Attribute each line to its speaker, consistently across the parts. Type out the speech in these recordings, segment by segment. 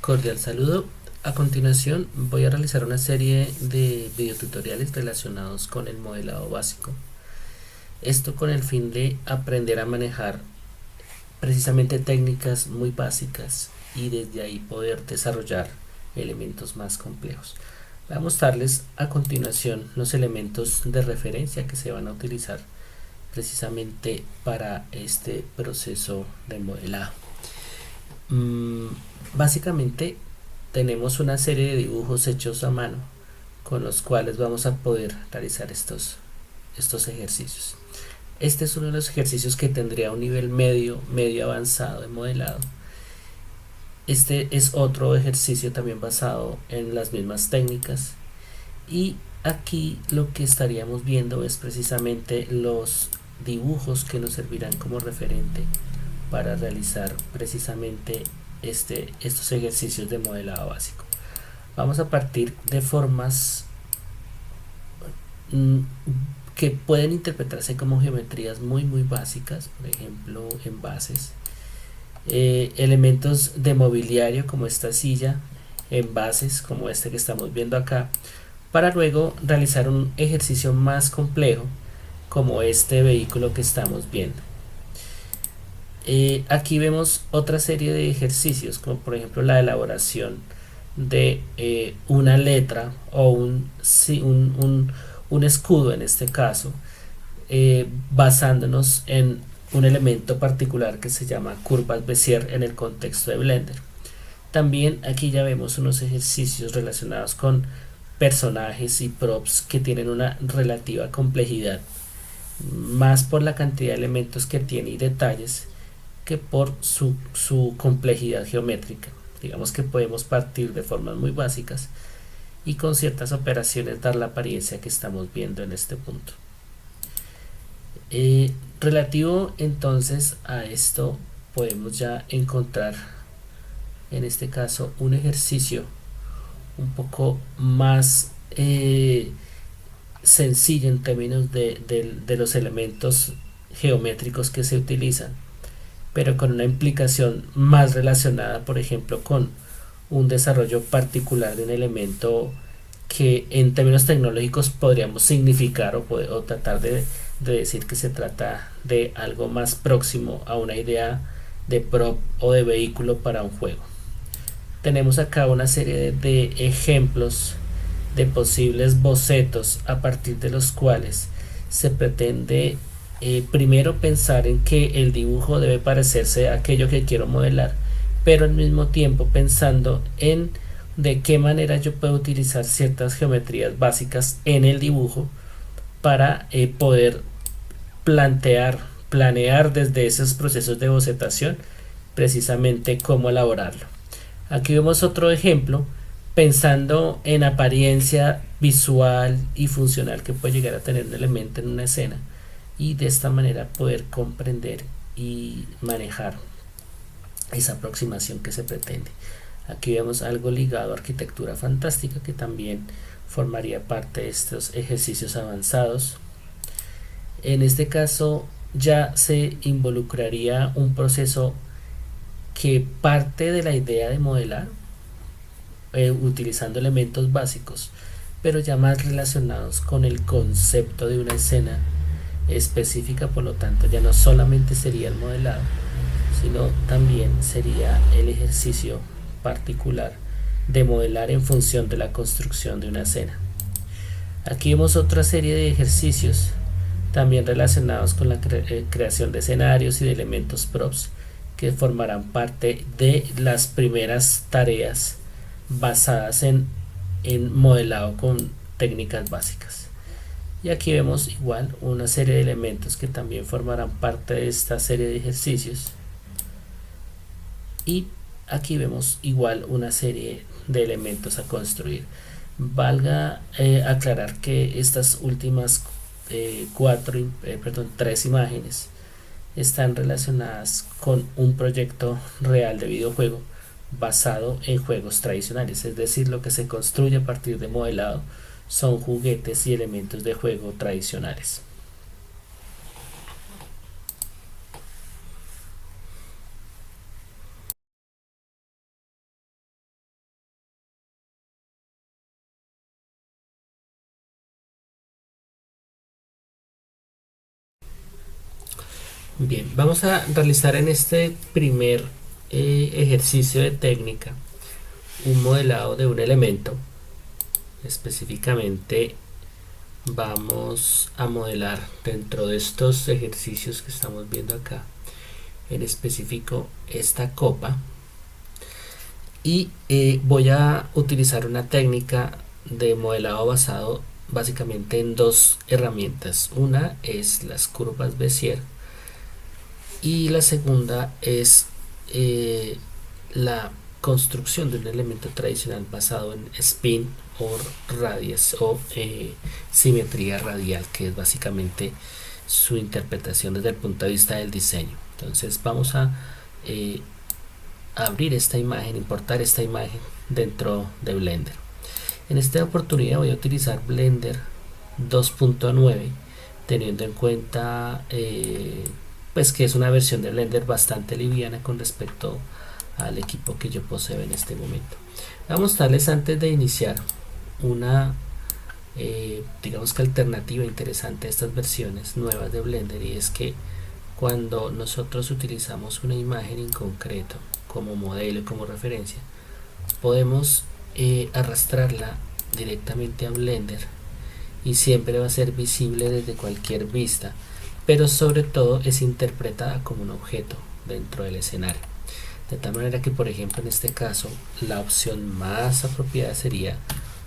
Speaker 1: Cordial saludo. A continuación voy a realizar una serie de videotutoriales relacionados con el modelado básico. Esto con el fin de aprender a manejar precisamente técnicas muy básicas y desde ahí poder desarrollar elementos más complejos. Voy a mostrarles a continuación los elementos de referencia que se van a utilizar precisamente para este proceso de modelado. Mm, Básicamente tenemos una serie de dibujos hechos a mano con los cuales vamos a poder realizar estos ejercicios. Este es uno de los ejercicios que tendría un nivel medio avanzado de modelado. Este es otro ejercicio también basado en las mismas técnicas y aquí lo que estaríamos viendo es precisamente los dibujos que nos servirán como referente para realizar precisamente estos ejercicios de modelado básico. Vamos a partir de formas mm, que pueden interpretarse como geometrías muy básicas, por ejemplo en bases, elementos de mobiliario como esta silla, en bases como este que estamos viendo acá, para luego realizar un ejercicio más complejo como este vehículo que estamos viendo. Aquí vemos otra serie de ejercicios, como por ejemplo la elaboración de una letra o un escudo en este caso, basándonos en un elemento particular que se llama curvas Bézier en el contexto de Blender. También aquí ya vemos unos ejercicios relacionados con personajes y props que tienen una relativa complejidad, más por la cantidad de elementos que tiene y detalles que por su complejidad geométrica. Digamos que podemos partir de formas muy básicas y con ciertas operaciones dar la apariencia que estamos viendo en este punto. Relativo entonces a esto podemos ya encontrar en este caso un ejercicio un poco más sencillo en términos de los elementos geométricos que se utilizan, pero con una implicación más relacionada, por ejemplo, con un desarrollo particular de un elemento que en términos tecnológicos podríamos significar o tratar de decir que se trata de algo más próximo a una idea de prop o de vehículo para un juego. Tenemos acá una serie de ejemplos de posibles bocetos a partir de los cuales se pretende primero pensar en que el dibujo debe parecerse a aquello que quiero modelar, pero al mismo tiempo pensando en de qué manera yo puedo utilizar ciertas geometrías básicas en el dibujo para poder planear desde esos procesos de bocetación precisamente cómo elaborarlo. Aquí vemos otro ejemplo pensando en apariencia visual y funcional que puede llegar a tener un elemento en una escena y de esta manera poder comprender y manejar esa aproximación que se pretende. Aquí vemos algo ligado a arquitectura fantástica que también formaría parte de estos ejercicios avanzados. En este caso ya se involucraría un proceso que parte de la idea de modelar utilizando elementos básicos, pero ya más relacionados con el concepto de una escena específica, por lo tanto ya no solamente sería el modelado, sino también sería el ejercicio particular de modelar en función de la construcción de una escena. Aquí vemos otra serie de ejercicios también relacionados con la creación de escenarios y de elementos props que formarán parte de las primeras tareas basadas en modelado con técnicas básicas. Y aquí vemos igual una serie de elementos que también formarán parte de esta serie de ejercicios. Y aquí vemos igual una serie de elementos a construir. Valga aclarar que estas últimas tres imágenes están relacionadas con un proyecto real de videojuego basado en juegos tradicionales, es decir, lo que se construye a partir de modelado son juguetes y elementos de juego tradicionales. Bien, vamos a realizar en este primer ejercicio de técnica un modelado de un elemento. Específicamente vamos a modelar dentro de estos ejercicios que estamos viendo acá, en específico esta copa, y voy a utilizar una técnica de modelado basado básicamente en dos herramientas. Una es las curvas Bézier y la segunda es la construcción de un elemento tradicional basado en spin o radies o simetría radial, que es básicamente su interpretación desde el punto de vista del diseño. Entonces vamos a abrir esta imagen, importar esta imagen dentro de Blender. En esta oportunidad voy a utilizar Blender 2.9, teniendo en cuenta pues que es una versión de Blender bastante liviana con respecto al equipo que yo poseo en este momento. Voy a mostrarles antes de iniciar una digamos que alternativa interesante a estas versiones nuevas de Blender, y es que cuando nosotros utilizamos una imagen en concreto como modelo y como referencia, podemos arrastrarla directamente a Blender y siempre va a ser visible desde cualquier vista, pero sobre todo es interpretada como un objeto dentro del escenario. De tal manera que, por ejemplo, en este caso, la opción más apropiada sería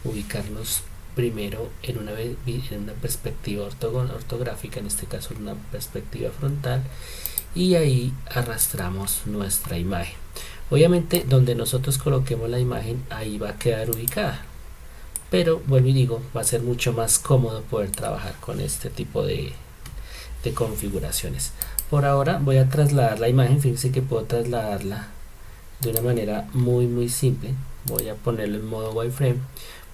Speaker 1: ubicarnos primero en una perspectiva ortográfica, en este caso en una perspectiva frontal, y ahí arrastramos nuestra imagen. Obviamente donde nosotros coloquemos la imagen, ahí va a quedar ubicada, pero vuelvo y digo, va a ser mucho más cómodo poder trabajar con este tipo de configuraciones. Por ahora voy a trasladar la imagen. Fíjense que puedo trasladarla de una manera muy simple. Voy a ponerlo en modo wireframe,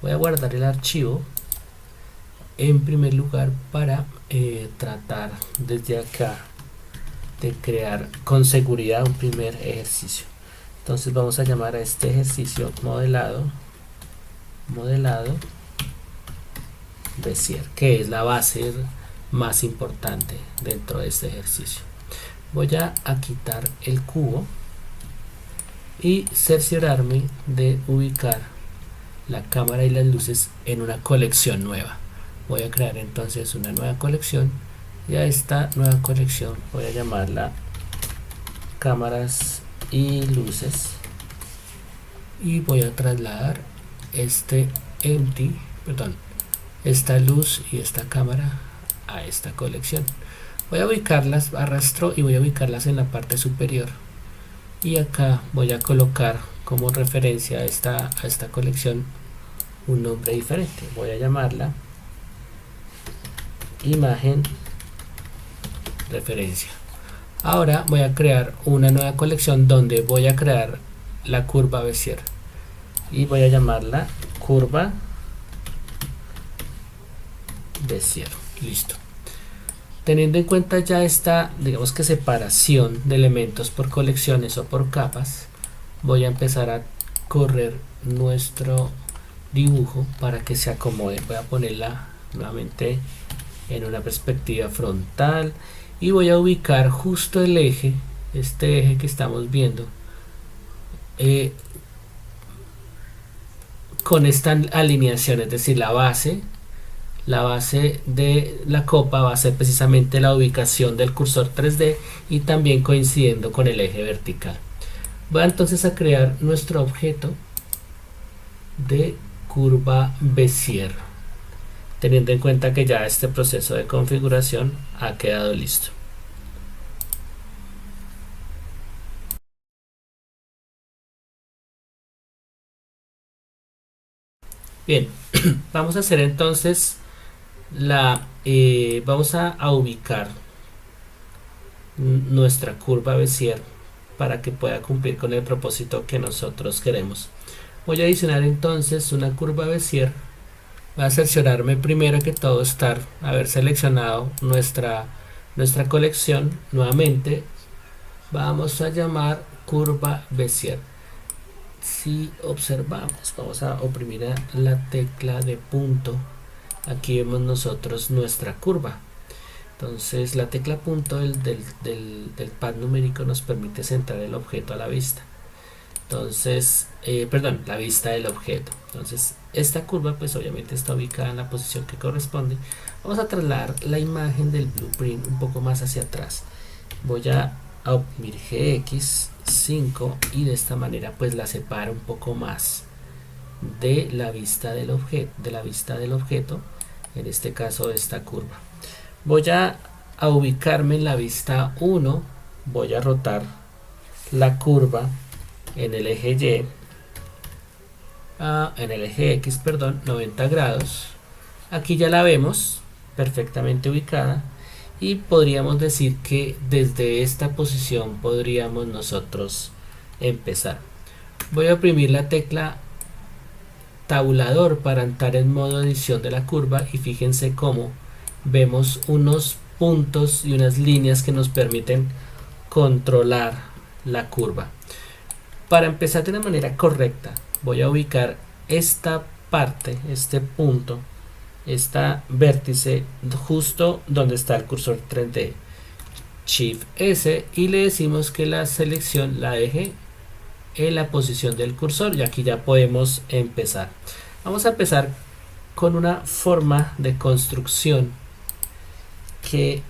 Speaker 1: voy a guardar el archivo en primer lugar para tratar desde acá de crear con seguridad un primer ejercicio. Entonces vamos a llamar a este ejercicio modelado Bézier, que es la base más importante dentro de este ejercicio. Voy a quitar el cubo y cerciorarme de ubicar la cámara y las luces en una colección nueva. Voy a crear entonces una nueva colección, y a esta nueva colección voy a llamarla cámaras y luces, y voy a trasladar esta luz y esta cámara a esta colección. Voy a ubicarlas, arrastro y voy a ubicarlas en la parte superior, y acá voy a colocar como referencia a esta colección un nombre diferente. Voy a llamarla imagen referencia. Ahora voy a crear una nueva colección donde voy a crear la curva Bézier y voy a llamarla curva Bézier. Listo. Teniendo en cuenta ya esta, digamos que separación de elementos por colecciones o por capas, voy a empezar a correr nuestro dibujo para que se acomode. Voy a ponerla nuevamente en una perspectiva frontal y voy a ubicar justo el eje, este eje que estamos viendo, con esta alineación, es decir, la base de la copa va a ser precisamente la ubicación del cursor 3D y también coincidiendo con el eje vertical. Voy entonces a crear nuestro objeto de curva Bézier, teniendo en cuenta que ya este proceso de configuración ha quedado listo. Bien, vamos a hacer entonces vamos a ubicar nuestra curva Bézier para que pueda cumplir con el propósito que nosotros queremos. Voy a adicionar entonces una curva Bézier. Voy a cerciorarme primero que todo haber seleccionado nuestra colección. Nuevamente vamos a llamar curva Bézier. Si observamos, vamos a oprimir la tecla de punto, aquí vemos nosotros nuestra curva. Entonces la tecla punto del pad numérico nos permite centrar el objeto a la vista. Entonces, perdón, la vista del objeto. Entonces esta curva pues obviamente está ubicada en la posición que corresponde. Vamos a trasladar la imagen del blueprint un poco más hacia atrás. Voy a oprimir GX 5 y de esta manera pues la separo un poco más de la vista del objeto, en este caso de esta curva. Voy a ubicarme en la vista 1, voy a rotar la curva en el eje Y, en el eje X, perdón, 90 grados. Aquí ya la vemos perfectamente ubicada y podríamos decir que desde esta posición podríamos nosotros empezar. Voy a oprimir la tecla tabulador para entrar en modo edición de la curva y fíjense cómo vemos unos puntos y unas líneas que nos permiten controlar la curva. Para empezar de una manera correcta voy a ubicar esta parte, este punto, esta vértice justo donde está el cursor 3D. Shift S y le decimos que la selección la deje en la posición del cursor y aquí ya podemos empezar. Vamos a empezar con una forma de construcción que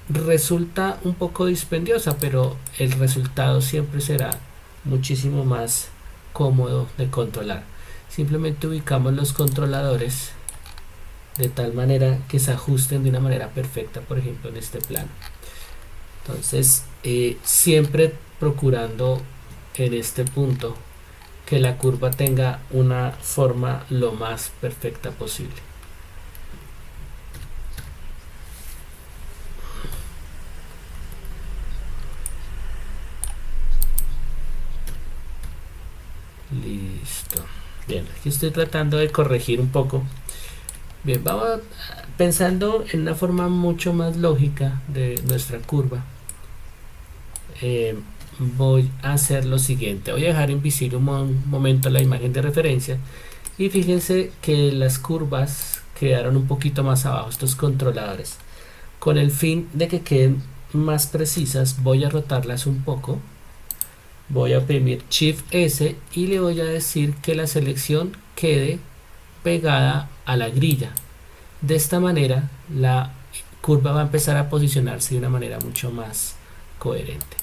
Speaker 1: resulta un poco dispendiosa, pero el resultado siempre será muchísimo más cómodo de controlar. Simplemente ubicamos los controladores de tal manera que se ajusten de una manera perfecta, por ejemplo en este plano. Entonces siempre procurando en este punto que la curva tenga una forma lo más perfecta posible. Listo. Bien, aquí estoy tratando de corregir un poco. Bien, vamos pensando en una forma mucho más lógica de nuestra curva. Voy a hacer lo siguiente. Voy a dejar invisible un momento la imagen de referencia y fíjense que las curvas quedaron un poquito más abajo, estos controladores. Con el fin de que queden más precisas voy a rotarlas un poco. Voy a oprimir Shift S y le voy a decir que la selección quede pegada a la grilla. De esta manera la curva va a empezar a posicionarse de una manera mucho más coherente.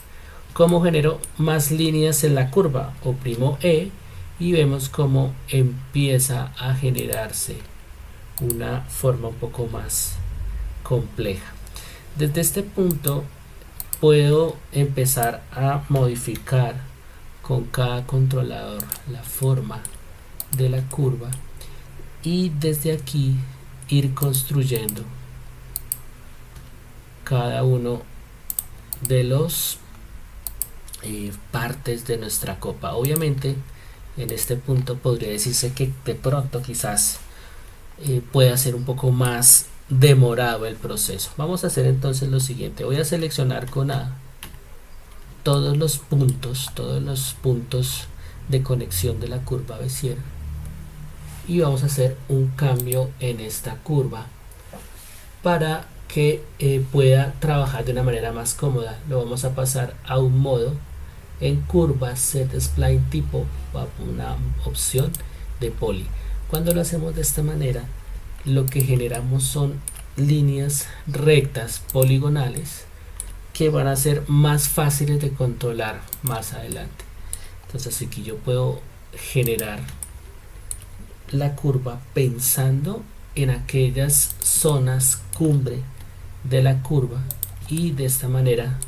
Speaker 1: ¿Cómo genero más líneas en la curva? Oprimo E y vemos cómo empieza a generarse una forma un poco más compleja. Desde este punto puedo empezar a modificar con cada controlador la forma de la curva y desde aquí ir construyendo cada uno de los partes de nuestra copa. Obviamente en este punto podría decirse que de pronto quizás pueda ser un poco más demorado el proceso. Vamos a hacer entonces lo siguiente. Voy a seleccionar con A todos los puntos de conexión de la curva Bézier y vamos a hacer un cambio en esta curva para que pueda trabajar de una manera más cómoda. Lo vamos a pasar a un modo en curvas, set spline tipo, una opción de poly. Cuando lo hacemos de esta manera, lo que generamos son líneas rectas poligonales que van a ser más fáciles de controlar más adelante. Entonces aquí yo puedo generar la curva pensando en aquellas zonas cumbre de la curva y de esta manera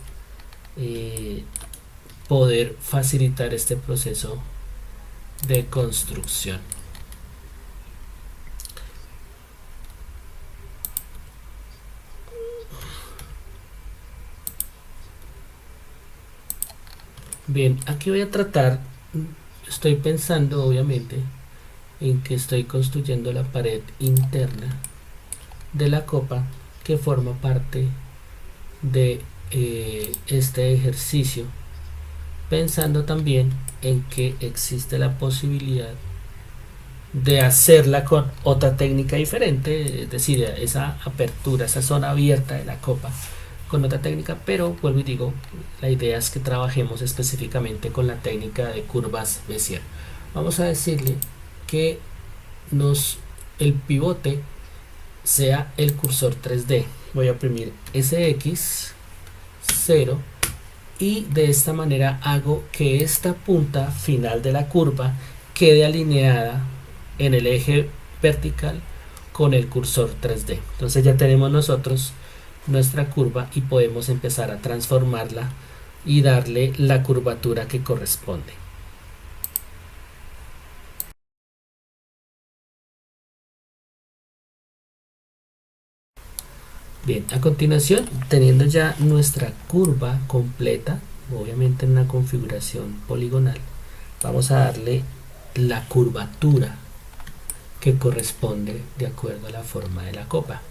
Speaker 1: poder facilitar este proceso de construcción. Bien, aquí voy a tratar, estoy pensando obviamente en que estoy construyendo la pared interna de la copa que forma parte de este ejercicio, pensando también en que existe la posibilidad de hacerla con otra técnica diferente, es decir, esa apertura, esa zona abierta de la copa con otra técnica, pero vuelvo y digo, la idea es que trabajemos específicamente con la técnica de curvas Bézier. Vamos a decirle que nos el pivote sea el cursor 3D. Voy a oprimir SX 0 y de esta manera hago que esta punta final de la curva quede alineada en el eje vertical con el cursor 3D. Entonces ya tenemos nosotros nuestra curva y podemos empezar a transformarla y darle la curvatura que corresponde. Bien, a continuación, teniendo ya nuestra curva completa, obviamente en una configuración poligonal, vamos a darle la curvatura que corresponde de acuerdo a la forma de la copa.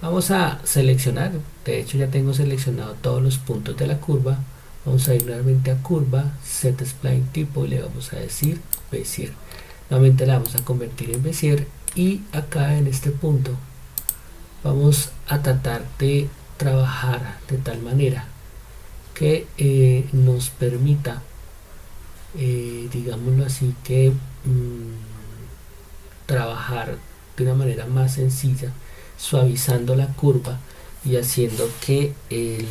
Speaker 1: Vamos a seleccionar, de hecho ya tengo seleccionado todos los puntos de la curva. Vamos a ir nuevamente a curva, set spline tipo y le vamos a decir Bézier. Nuevamente la vamos a convertir en Bézier y acá en este punto vamos a tratar de trabajar de tal manera que nos permita, digámoslo así, que trabajar de una manera más sencilla, suavizando la curva y haciendo que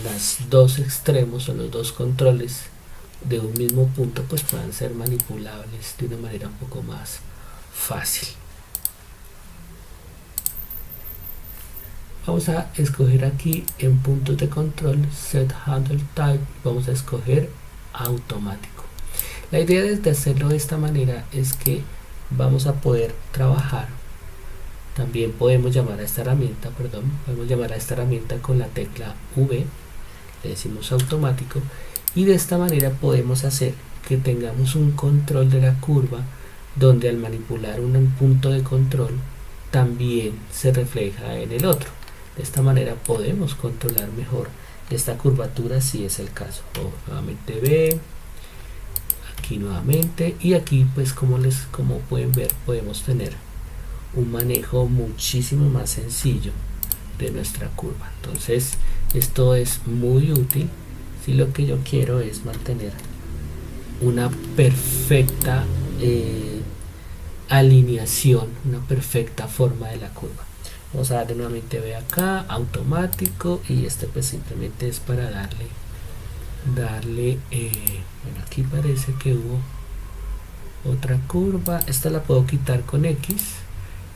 Speaker 1: los dos extremos o los dos controles de un mismo punto pues puedan ser manipulables de una manera un poco más fácil. Vamos a escoger aquí en puntos de control set handle type, vamos a escoger automático. La idea de hacerlo de esta manera es que vamos a poder trabajar. También podemos llamar a esta herramienta, con la tecla V, le decimos automático, y de esta manera podemos hacer que tengamos un control de la curva donde al manipular un punto de control también se refleja en el otro. De esta manera podemos controlar mejor esta curvatura si es el caso. Nuevamente V, aquí nuevamente, y aquí pues como pueden ver podemos tener un manejo muchísimo más sencillo de nuestra curva. Entonces esto es muy útil si lo que yo quiero es mantener una perfecta alineación, una perfecta forma de la curva. Vamos a darle nuevamente V acá, automático, y este pues simplemente es para darle bueno, aquí parece que hubo otra curva, esta la puedo quitar con X,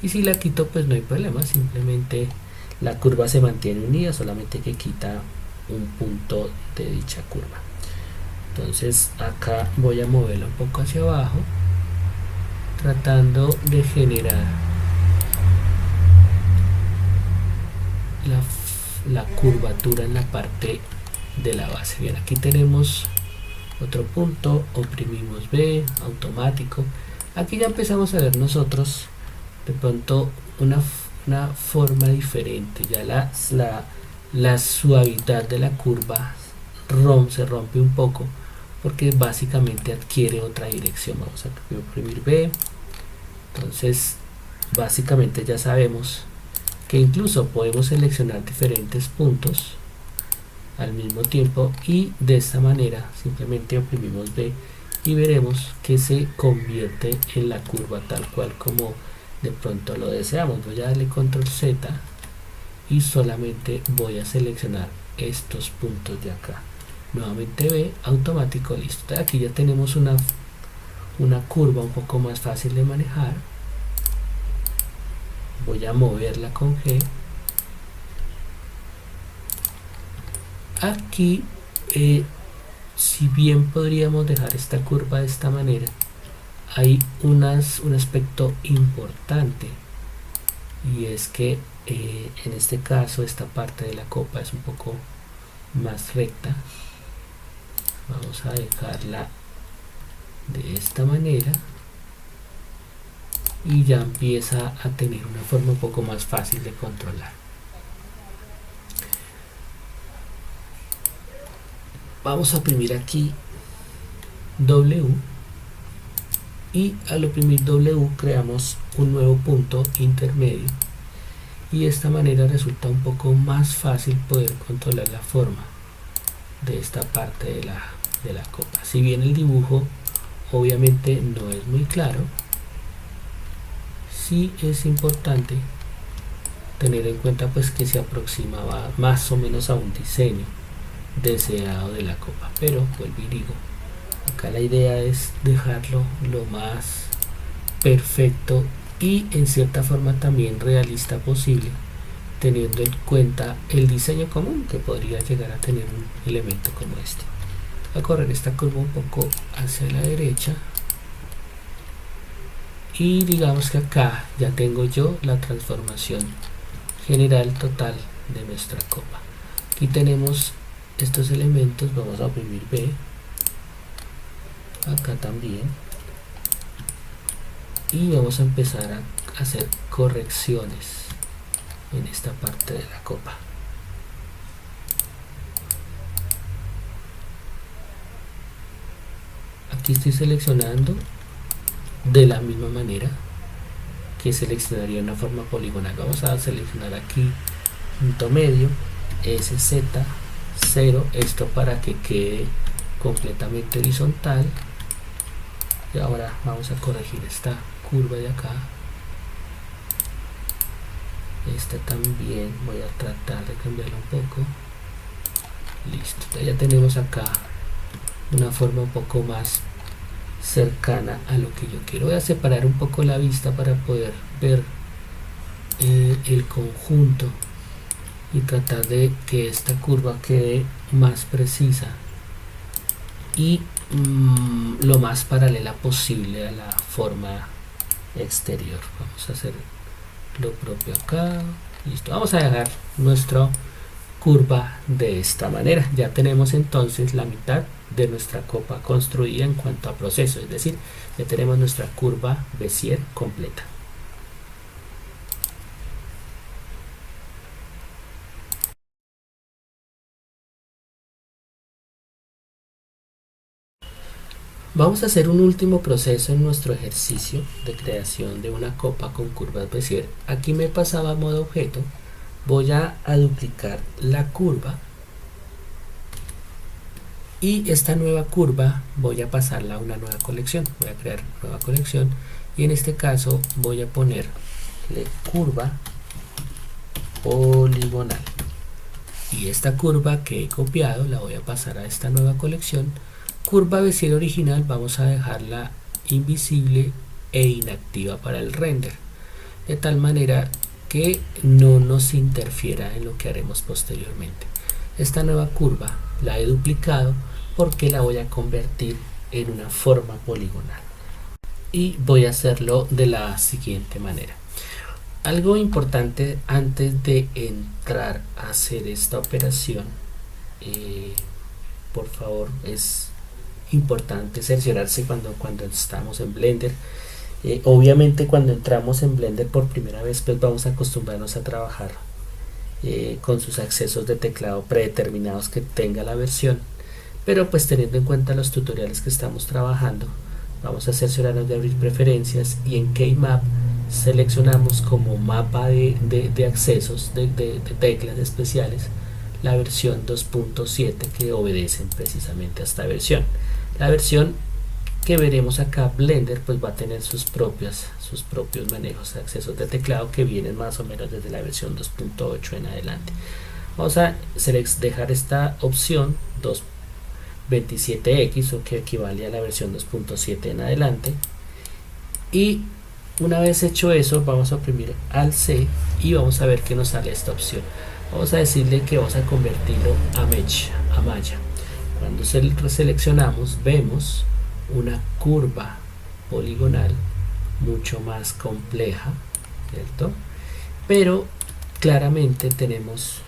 Speaker 1: y si la quito pues no hay problema, simplemente la curva se mantiene unida, solamente que quita un punto de dicha curva. Entonces acá voy a moverla un poco hacia abajo, tratando de generar la curvatura en la parte de la base. Bien, aquí tenemos otro punto, oprimimos B, automático. Aquí ya empezamos a ver nosotros de pronto una forma diferente, ya la suavidad de la curva se rompe un poco porque básicamente adquiere otra dirección. Vamos a oprimir B. Entonces básicamente ya sabemos que incluso podemos seleccionar diferentes puntos al mismo tiempo, y de esta manera simplemente oprimimos B y veremos que se convierte en la curva tal cual como de pronto lo deseamos. Voy a darle control Z y solamente voy a seleccionar estos puntos de acá. Nuevamente B, automático, listo. Aquí ya tenemos una curva un poco más fácil de manejar. Voy a moverla con G. Aquí si bien podríamos dejar esta curva de esta manera, hay un aspecto importante, y es que en este caso esta parte de la copa es un poco más recta. Vamos a dejarla de esta manera y ya empieza a tener una forma un poco más fácil de controlar. Vamos a oprimir aquí W y al oprimir W creamos un nuevo punto intermedio, y de esta manera resulta un poco más fácil poder controlar la forma de esta parte de la copa. Si bien el dibujo obviamente no es muy claro, sí es importante tener en cuenta pues que se aproximaba más o menos a un diseño deseado de la copa, pero vuelvo y digo, acá la idea es dejarlo lo más perfecto y en cierta forma también realista posible, teniendo en cuenta el diseño común que podría llegar a tener un elemento como este. Voy a correr esta curva un poco hacia la derecha y digamos que acá ya tengo yo la transformación general total de nuestra copa. Aquí tenemos estos elementos, vamos a oprimir B, acá también, y vamos a empezar a hacer correcciones en esta parte de la copa. Aquí estoy seleccionando de la misma manera que seleccionaría una forma poligonal. Vamos a seleccionar aquí punto medio, SZ0, esto para que quede completamente horizontal. Y ahora vamos a corregir esta curva de acá. Esta también voy a tratar de cambiarla un poco. Listo, ya tenemos acá una forma un poco más cercana a lo que yo quiero. Voy a separar un poco la vista para poder ver el conjunto y tratar de que esta curva quede más precisa y lo más paralela posible a la forma exterior. Vamos a hacer lo propio acá. Listo, vamos a dejar nuestra curva de esta manera. Ya tenemos entonces la mitad de nuestra copa construida en cuanto a proceso, es decir, ya tenemos nuestra curva Bézier completa. Vamos a hacer un último proceso en nuestro ejercicio de creación de una copa con curvas Bézier. Aquí me pasaba a modo objeto, voy a duplicar la curva y esta nueva curva voy a pasarla a una nueva colección. Voy a crear nueva colección y en este caso voy a ponerle curva poligonal, y esta curva que he copiado la voy a pasar a esta nueva colección. Curva Bézier original vamos a dejarla invisible e inactiva para el render, de tal manera que no nos interfiera en lo que haremos posteriormente. Esta nueva curva la he duplicado porque la voy a convertir en una forma poligonal, y voy a hacerlo de la siguiente manera. Algo importante antes de entrar a hacer esta operación, por favor, es importante cerciorarse cuando estamos en Blender. Obviamente cuando entramos en Blender por primera vez pues vamos a acostumbrarnos a trabajar con sus accesos de teclado predeterminados que tenga la versión, pero pues teniendo en cuenta los tutoriales que estamos trabajando, vamos a cerciorarnos de abrir preferencias y en Keymap seleccionamos como mapa de accesos de teclas especiales la versión 2.7 que obedecen precisamente a esta versión. La versión que veremos acá, Blender, pues va a tener sus propios manejos de accesos de teclado que vienen más o menos desde la versión 2.8 en adelante. Vamos a dejar esta opción 2.27x, o que equivale a la versión 2.7 en adelante, y una vez hecho eso vamos a oprimir Alt C y vamos a ver que nos sale esta opción. Vamos a decirle que vamos a convertirlo a Mesh, a malla. Cuando seleccionamos vemos una curva poligonal mucho más compleja, ¿cierto? Pero claramente tenemos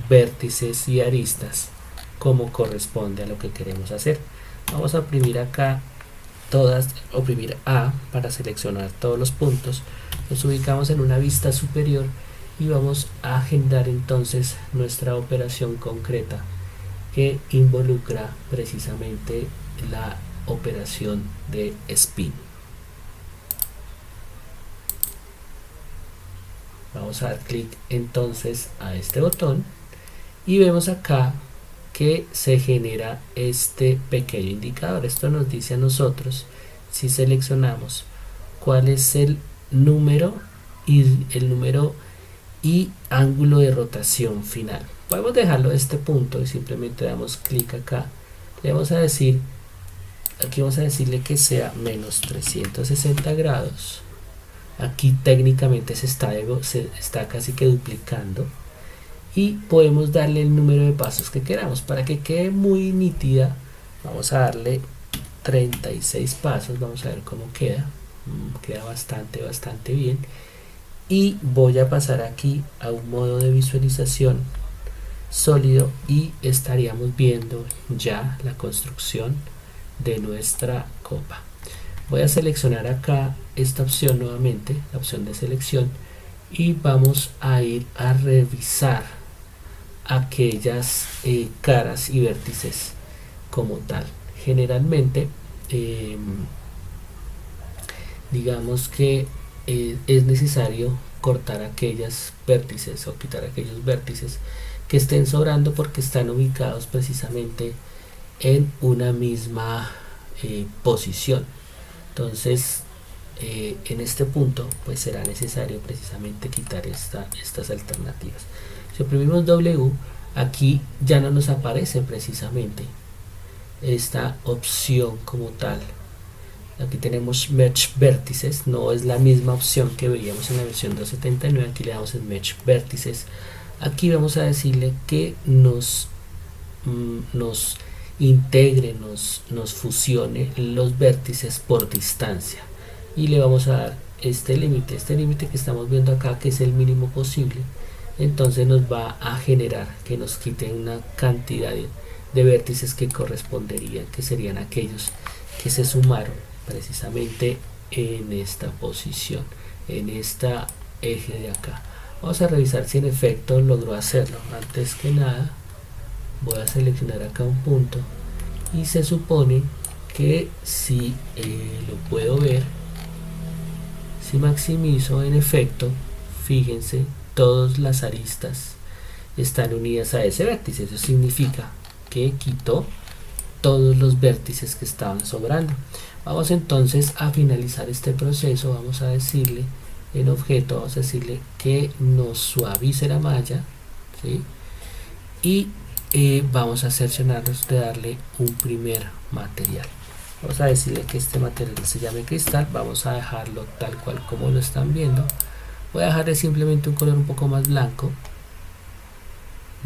Speaker 1: vértices y aristas como corresponde a lo que queremos hacer. Vamos a oprimir acá oprimir A para seleccionar todos los puntos, los ubicamos en una vista superior y vamos a agendar entonces nuestra operación concreta que involucra precisamente la operación de spin. Vamos a dar clic entonces a este botón y vemos acá que se genera este pequeño indicador. Esto nos dice a nosotros, si seleccionamos cuál es el número y ángulo de rotación final. Podemos dejarlo a este punto y simplemente damos clic acá. Le vamos a decir, aquí vamos a decirle que sea menos 360 grados. Aquí técnicamente se está casi que duplicando. Y podemos darle el número de pasos que queramos. Para que quede muy nítida, vamos a darle 36 pasos. Vamos a ver cómo queda. Queda bastante bien. Y voy a pasar aquí a un modo de visualización sólido y estaríamos viendo ya la construcción de nuestra copa. Voy a seleccionar acá esta opción nuevamente, la opción de selección, y vamos a ir a revisar aquellas caras y vértices como tal. Generalmente digamos que es necesario cortar aquellas vértices o quitar aquellos vértices que estén sobrando porque están ubicados precisamente en una misma posición. Entonces en este punto pues será necesario precisamente quitar estas alternativas. Si oprimimos W, aquí ya no nos aparece precisamente esta opción como tal. Aquí tenemos Merge Vértices, no es la misma opción que veíamos en la versión 2.79. Aquí le damos en Merge Vértices. Aquí vamos a decirle que nos integre, nos fusione los vértices por distancia. Y le vamos a dar este límite que estamos viendo acá, que es el mínimo posible. Entonces nos va a generar que nos quite una cantidad de vértices que corresponderían, que serían aquellos que se sumaron precisamente en esta posición, en esta eje de acá. Vamos a revisar si en efecto logró hacerlo. Antes que nada voy a seleccionar acá un punto y se supone que si lo puedo ver, si maximizo, en efecto, fíjense, todas las aristas están unidas a ese vértice. Eso significa que quitó todos los vértices que estaban sobrando. Vamos entonces a finalizar este proceso. Vamos a decirle en objeto, vamos a decirle que nos suavice la malla, ¿sí? Y vamos a cerciorarnos de darle un primer material. Vamos a decirle que este material se llame cristal. Vamos a dejarlo tal cual como lo están viendo. Voy a dejarle simplemente un color un poco más blanco.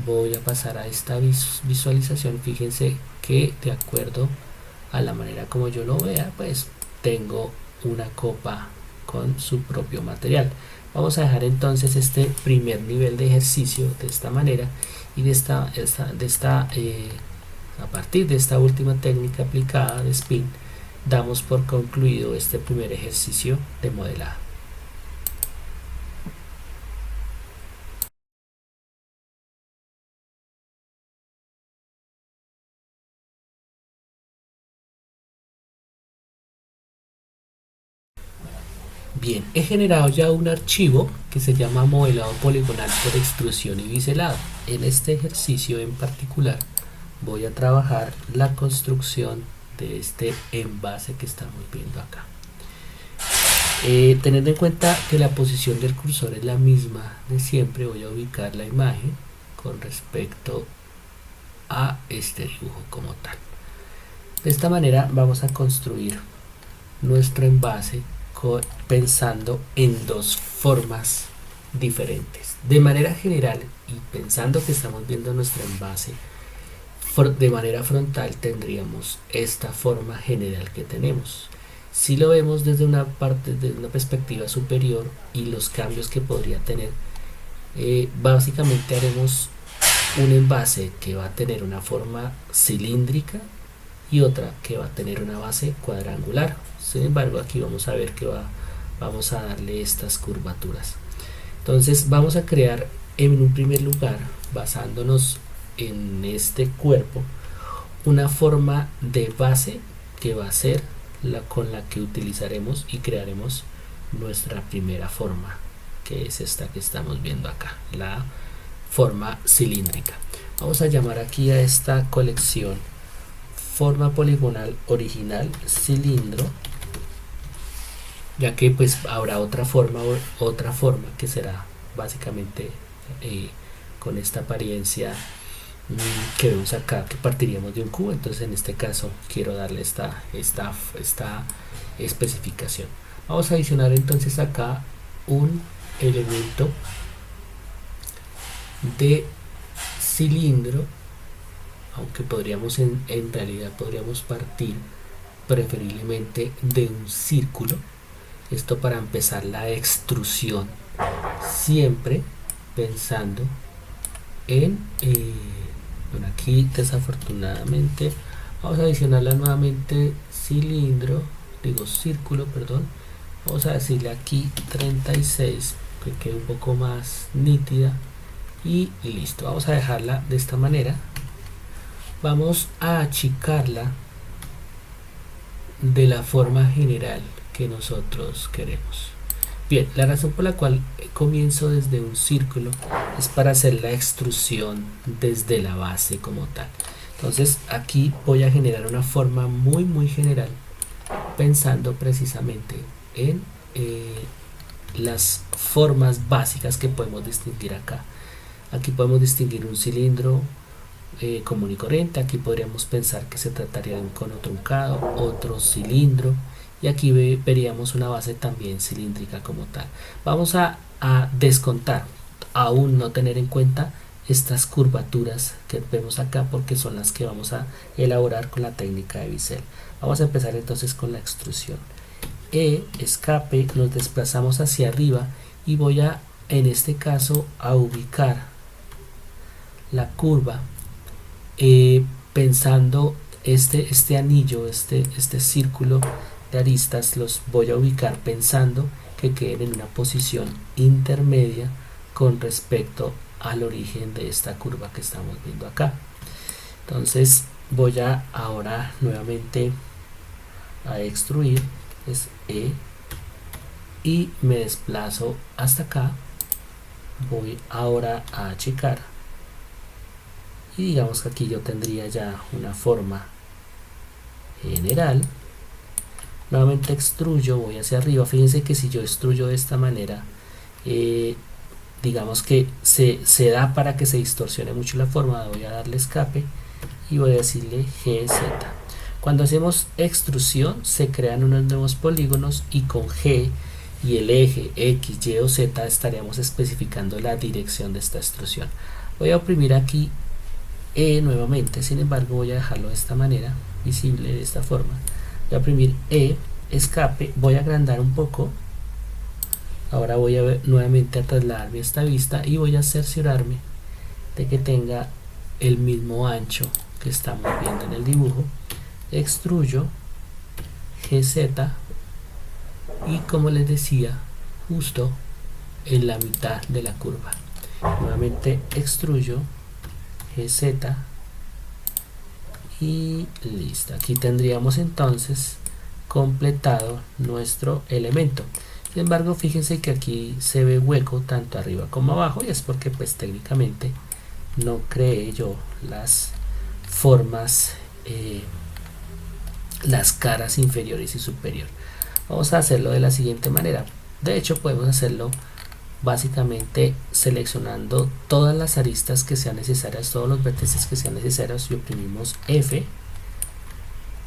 Speaker 1: Voy a pasar a esta visualización. Fíjense que de acuerdo a la manera como yo lo vea, pues tengo una copa con su propio material. Vamos a dejar entonces este primer nivel de ejercicio de esta manera, y a partir de esta última técnica aplicada de spin, damos por concluido este primer ejercicio de modelado. Bien, he generado ya un archivo que se llama modelado poligonal por extrusión y biselado. En este ejercicio en particular voy a trabajar la construcción de este envase que estamos viendo acá. Teniendo en cuenta que la posición del cursor es la misma de siempre, voy a ubicar la imagen con respecto a este dibujo como tal. De esta manera vamos a construir nuestro envase pensando en dos formas diferentes. De manera general, y pensando que estamos viendo nuestro envase de manera frontal, tendríamos esta forma general que tenemos. Si lo vemos desde una perspectiva superior y los cambios que podría tener, básicamente haremos un envase que va a tener una forma cilíndrica y otra que va a tener una base cuadrangular. Sin embargo, aquí vamos a ver que vamos a darle estas curvaturas. Entonces vamos a crear en un primer lugar, basándonos en este cuerpo, una forma de base que va a ser con la que utilizaremos y crearemos nuestra primera forma que es esta que estamos viendo acá, la forma cilíndrica. Vamos a llamar aquí a esta colección forma poligonal original cilindro, ya que pues habrá otra forma que será básicamente con esta apariencia que vemos acá, que partiríamos de un cubo. Entonces en este caso quiero darle esta especificación. Vamos a adicionar entonces acá un elemento de cilindro, aunque podríamos en realidad podríamos partir preferiblemente de un círculo. Esto para empezar la extrusión, siempre pensando en bueno, aquí desafortunadamente vamos a adicionarla nuevamente círculo, perdón. Vamos a decirle aquí 36, que quede un poco más nítida, y listo. Vamos a dejarla de esta manera. Vamos a achicarla de la forma general que nosotros queremos. Bien, la razón por la cual comienzo desde un círculo es para hacer la extrusión desde la base como tal. Entonces aquí voy a generar una forma muy general, pensando precisamente en las formas básicas que podemos distinguir acá. Aquí podemos distinguir un cilindro común y corriente. Aquí podríamos pensar que se trataría de un cono truncado, otro cilindro, y aquí veríamos una base también cilíndrica como tal. Vamos a descontar, aún no tener en cuenta estas curvaturas que vemos acá, porque son las que vamos a elaborar con la técnica de bisel. Vamos a empezar entonces con la extrusión. Escape, nos desplazamos hacia arriba y voy a, en este caso, a ubicar la curva pensando este anillo, este círculo de aristas, los voy a ubicar pensando que queden en una posición intermedia con respecto al origen de esta curva que estamos viendo acá. Entonces voy a ahora nuevamente a extruir, es y me desplazo hasta acá. Voy ahora a achicar y digamos que aquí yo tendría ya una forma general. Nuevamente extruyo, voy hacia arriba. Fíjense que si yo extruyo de esta manera, digamos que se da para que se distorsione mucho la forma. Voy a darle escape y voy a decirle GZ. Cuando hacemos extrusión se crean unos nuevos polígonos, y con G y el eje X, Y o Z estaríamos especificando la dirección de esta extrusión. Voy a oprimir aquí nuevamente, sin embargo voy a dejarlo de esta manera, visible de esta forma. Voy a oprimir escape, voy a agrandar un poco. Ahora voy a nuevamente a trasladarme a esta vista y voy a cerciorarme de que tenga el mismo ancho que estamos viendo en el dibujo. Extruyo GZ y, como les decía, justo en la mitad de la curva. Nuevamente extruyo GZ y listo. Aquí tendríamos entonces completado nuestro elemento. Sin embargo, fíjense que aquí se ve hueco tanto arriba como abajo, y es porque pues técnicamente no creé yo las formas, las caras inferiores y superior. Vamos a hacerlo de la siguiente manera. De hecho, podemos hacerlo básicamente seleccionando todas las aristas que sean necesarias, todos los vértices que sean necesarios, y oprimimos F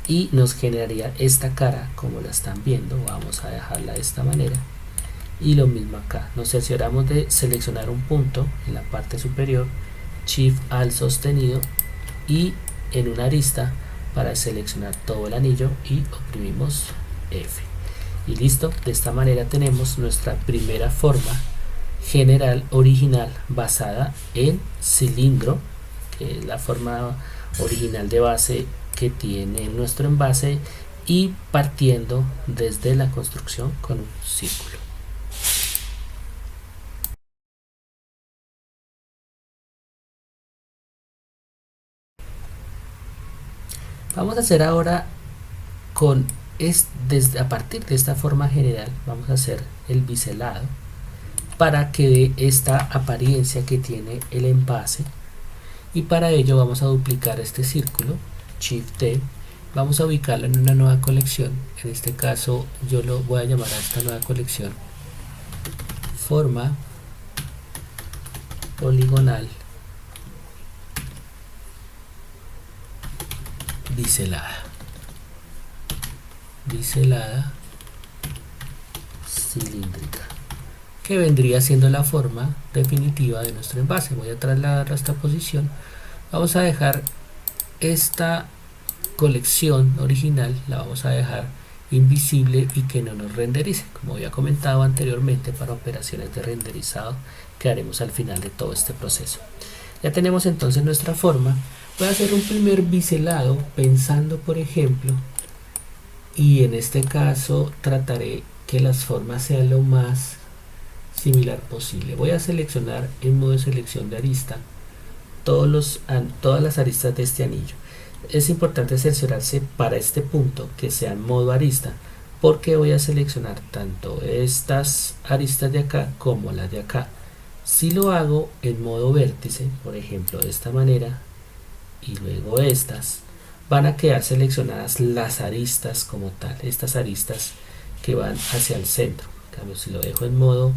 Speaker 1: y nos generaría esta cara como la están viendo. Vamos a dejarla de esta manera, y lo mismo acá. Nos cercioramos de seleccionar un punto en la parte superior, Shift Alt sostenido, y en una arista para seleccionar todo el anillo, y oprimimos F y listo. De esta manera tenemos nuestra primera forma general original basada en cilindro, que es la forma original de base que tiene nuestro envase, y partiendo desde la construcción con un círculo. Vamos a hacer ahora a partir de esta forma general, vamos a hacer el biselado. para que dé esta apariencia que tiene el envase. Y para ello vamos a duplicar este círculo, Shift D, vamos a ubicarlo en una nueva colección. En este caso yo lo voy a llamar a esta nueva colección forma poligonal biselada cilíndrica, que vendría siendo la forma definitiva de nuestro envase. Voy a trasladarlo a esta posición. Vamos a dejar esta colección original, la vamos a dejar invisible y que no nos renderice, como había comentado anteriormente, para operaciones de renderizado que haremos al final de todo este proceso. Ya tenemos entonces nuestra forma. Voy a hacer un primer biselado pensando, por ejemplo, y en este caso trataré que las formas sean lo más similar posible. Voy a seleccionar en modo de selección de arista todas las aristas de este anillo. Es importante cerciorarse para este punto que sea en modo arista, porque voy a seleccionar tanto estas aristas de acá como las de acá. Si lo hago en modo vértice, por ejemplo de esta manera, y luego estas, van a quedar seleccionadas las aristas como tal, estas aristas que van hacia el centro. En cambio, si lo dejo en modo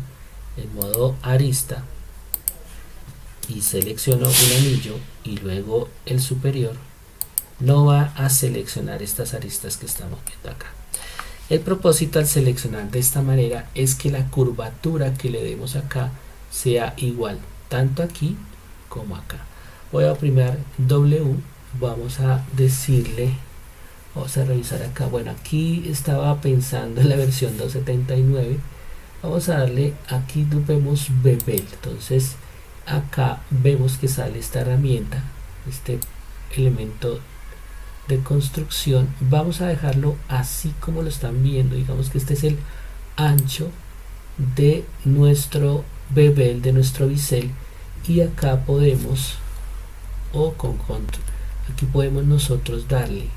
Speaker 1: arista y selecciono un anillo y luego el superior, no va a seleccionar estas aristas que estamos viendo acá. El propósito al seleccionar de esta manera es que la curvatura que le demos acá sea igual, tanto aquí como acá. Voy a oprimir W, vamos a decirle, vamos a revisar acá. Bueno, aquí estaba pensando en la versión 2.79. Vamos a darle, aquí vemos Bevel. Entonces acá vemos que sale esta herramienta, este elemento de construcción. Vamos a dejarlo así como lo están viendo. Digamos que este es el ancho de nuestro bevel, de nuestro bisel, y acá podemos, o con control, aquí podemos nosotros darle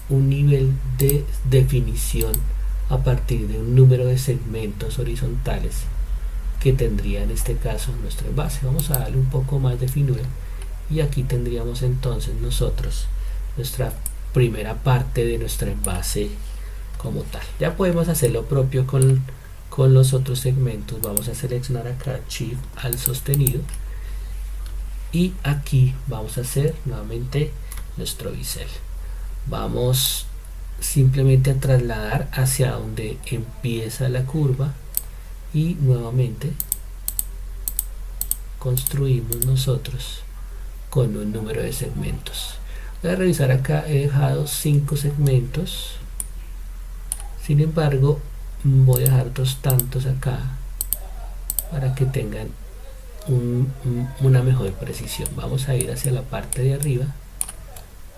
Speaker 1: un nivel de definición a partir de un número de segmentos horizontales que tendría en este caso nuestro envase. Vamos a darle un poco más de finura y aquí tendríamos entonces nosotros nuestra primera parte de nuestro envase como tal. Ya podemos hacer lo propio con los otros segmentos. Vamos a seleccionar acá Shift al sostenido y aquí vamos a hacer nuevamente nuestro bisel. Vamos simplemente a trasladar hacia donde empieza la curva y nuevamente construimos nosotros con un número de segmentos. Voy a revisar acá, he dejado 5 segmentos, sin embargo voy a dejar otros tantos acá para que tengan una mejor precisión. Vamos a ir hacia la parte de arriba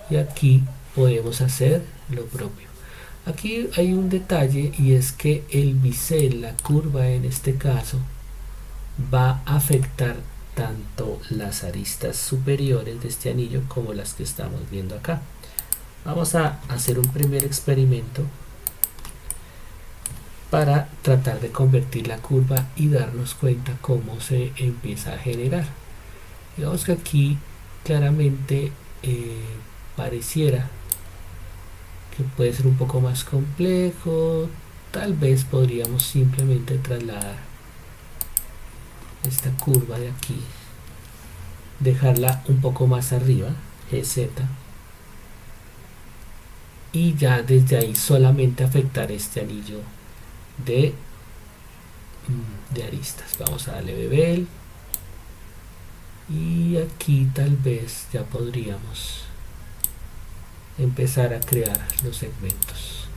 Speaker 1: y aquí podemos hacer lo propio. Aquí hay un detalle y es que el bisel, la curva en este caso, va a afectar tanto las aristas superiores de este anillo como las que estamos viendo acá. Vamos a hacer un primer experimento para tratar de convertir la curva y darnos cuenta cómo se empieza a generar. Digamos que aquí claramente pareciera que puede ser un poco más complejo. Tal vez podríamos simplemente trasladar esta curva de aquí, dejarla un poco más arriba, GZ, y ya desde ahí solamente afectar este anillo de aristas. Vamos a darle bevel y aquí tal vez ya podríamos empezar a crear los segmentos.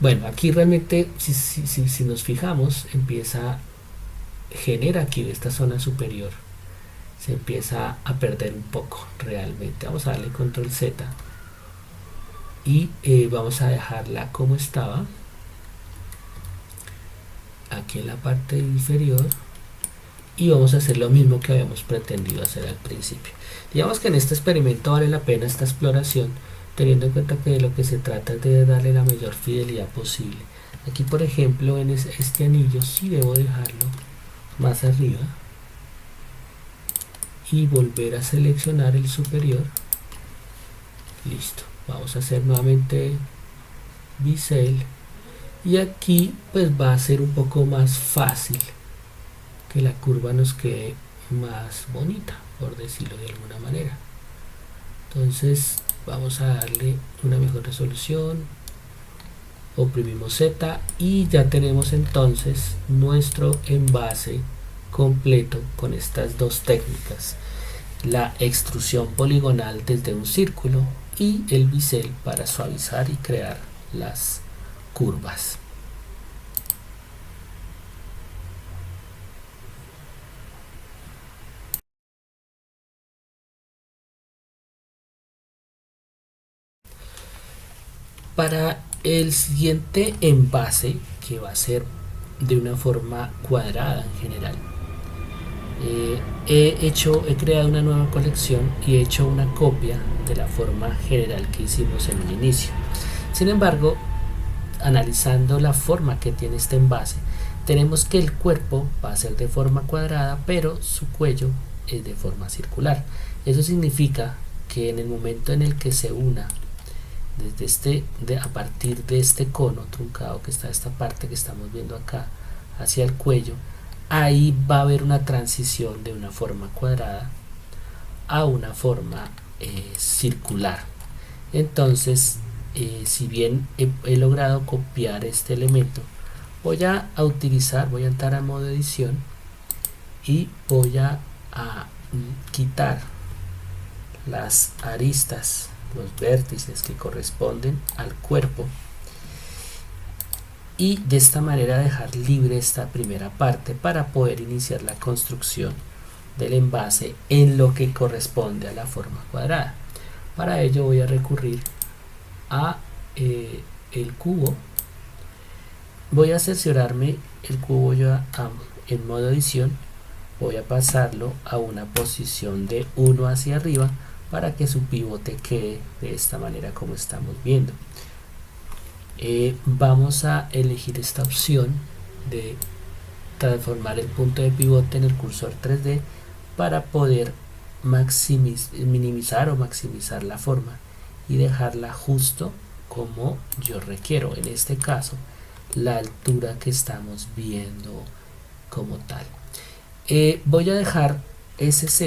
Speaker 1: Bueno, aquí realmente si nos fijamos, genera aquí esta zona superior, se empieza a perder un poco realmente. Vamos a darle control Z y vamos a dejarla como estaba aquí en la parte inferior y vamos a hacer lo mismo que habíamos pretendido hacer al principio. Digamos que en este experimento vale la pena esta exploración, teniendo en cuenta que de lo que se trata es de darle la mayor fidelidad posible Aquí por ejemplo en este anillo sí debo dejarlo más arriba y volver a seleccionar el superior. Listo, vamos a hacer nuevamente bisel y aquí pues va a ser un poco más fácil que la curva nos quede más bonita, por decirlo de alguna manera. Entonces vamos a darle una mejor resolución, oprimimos Z y ya tenemos entonces nuestro envase completo con estas dos técnicas: la extrusión poligonal desde un círculo y el bisel para suavizar y crear las curvas. Para el siguiente envase, que va a ser de una forma cuadrada en general, he creado una nueva colección y he hecho una copia de la forma general que hicimos en un inicio. Sin embargo, analizando la forma que tiene este envase, tenemos que el cuerpo va a ser de forma cuadrada, pero su cuello es de forma circular. Eso significa que en el momento en el que se una a partir de este cono truncado que está esta parte que estamos viendo acá hacia el cuello, ahí va a haber una transición de una forma cuadrada a una forma circular. Entonces, si bien he logrado copiar este elemento, voy a entrar a modo edición y voy a quitar las aristas, los vértices que corresponden al cuerpo, y de esta manera dejar libre esta primera parte para poder iniciar la construcción del envase en lo que corresponde a la forma cuadrada. Para ello voy a recurrir a el cubo. Voy a cerciorarme el cubo ya en modo edición. Voy a pasarlo a una posición de 1 hacia arriba para que su pivote quede de esta manera como estamos viendo. Vamos a elegir esta opción de transformar el punto de pivote en el cursor 3D para poder minimizar o maximizar la forma y dejarla justo como yo requiero, en este caso la altura que estamos viendo como tal. Voy a dejar SZ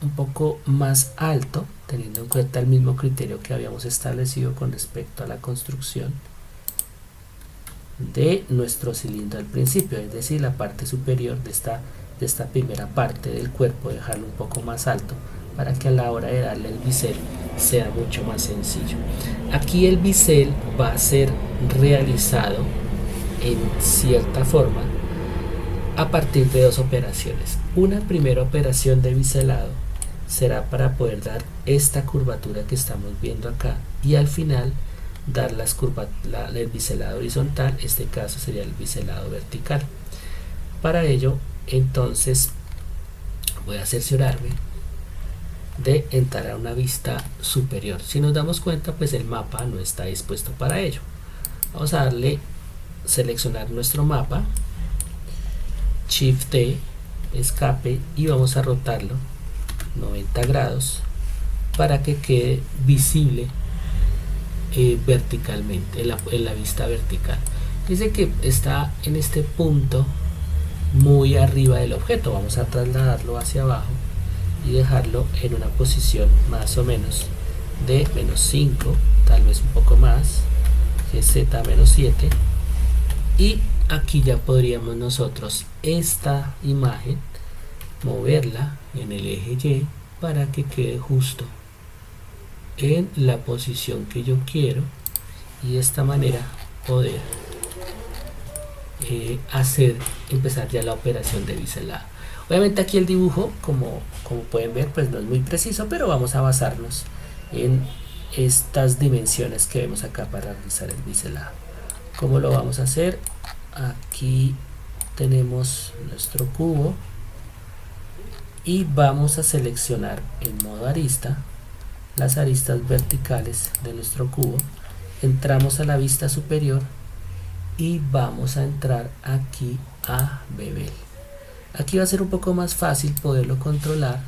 Speaker 1: un poco más alto, teniendo en cuenta el mismo criterio que habíamos establecido con respecto a la construcción de nuestro cilindro al principio, es decir, la parte superior de esta primera parte del cuerpo, dejarlo un poco más alto para que a la hora de darle el bisel sea mucho más sencillo. Aquí el bisel va a ser realizado en cierta forma a partir de dos operaciones. Una primera operación de biselado será para poder dar esta curvatura que estamos viendo acá, y al final dar el biselado horizontal. Este caso sería el biselado vertical. Para ello entonces voy a cerciorarme de entrar a una vista superior. Si nos damos cuenta, pues el mapa no está dispuesto para ello. Vamos a seleccionar nuestro mapa, Shift T, escape, y vamos a rotarlo 90 grados para que quede visible verticalmente en la vista vertical. Dice que está en este punto muy arriba del objeto. Vamos a trasladarlo hacia abajo y dejarlo en una posición más o menos de -5, tal vez un poco más, GZ -7, y aquí ya podríamos nosotros esta imagen moverla en el eje Y para que quede justo en la posición que yo quiero, y de esta manera poder empezar ya la operación de biselado. Obviamente aquí el dibujo, como pueden ver, pues no es muy preciso, pero vamos a basarnos en estas dimensiones que vemos acá para realizar el biselado. ¿Cómo lo vamos a hacer? Aquí tenemos nuestro cubo y vamos a seleccionar en modo arista las aristas verticales de nuestro cubo. Entramos a la vista superior y vamos a entrar aquí a Bevel. Aquí va a ser un poco más fácil poderlo controlar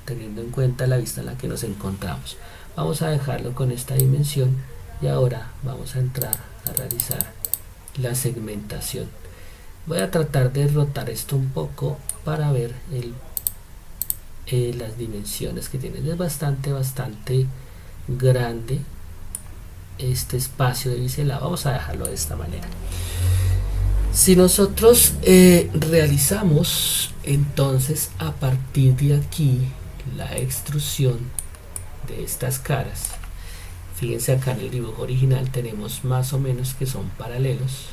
Speaker 1: teniendo en cuenta la vista en la que nos encontramos. Vamos a dejarlo con esta dimensión y ahora vamos a entrar a realizar la segmentación. Voy a tratar de rotar esto un poco para ver las dimensiones que tiene. Es bastante grande este espacio de biselado. Vamos a dejarlo de esta manera. Si nosotros realizamos entonces a partir de aquí la extrusión de estas caras, fíjense acá en el dibujo original tenemos más o menos que son paralelos.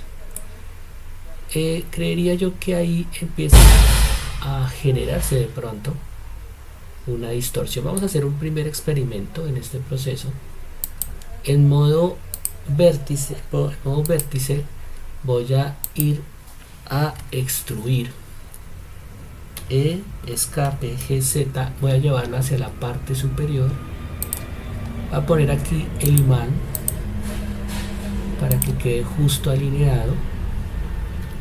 Speaker 1: Creería yo que ahí empieza a generarse de pronto una distorsión. Vamos a hacer un primer experimento en este proceso. En modo vértice voy a ir a extruir escape GZ, voy a llevarlo hacia la parte superior, voy a poner aquí el imán para que quede justo alineado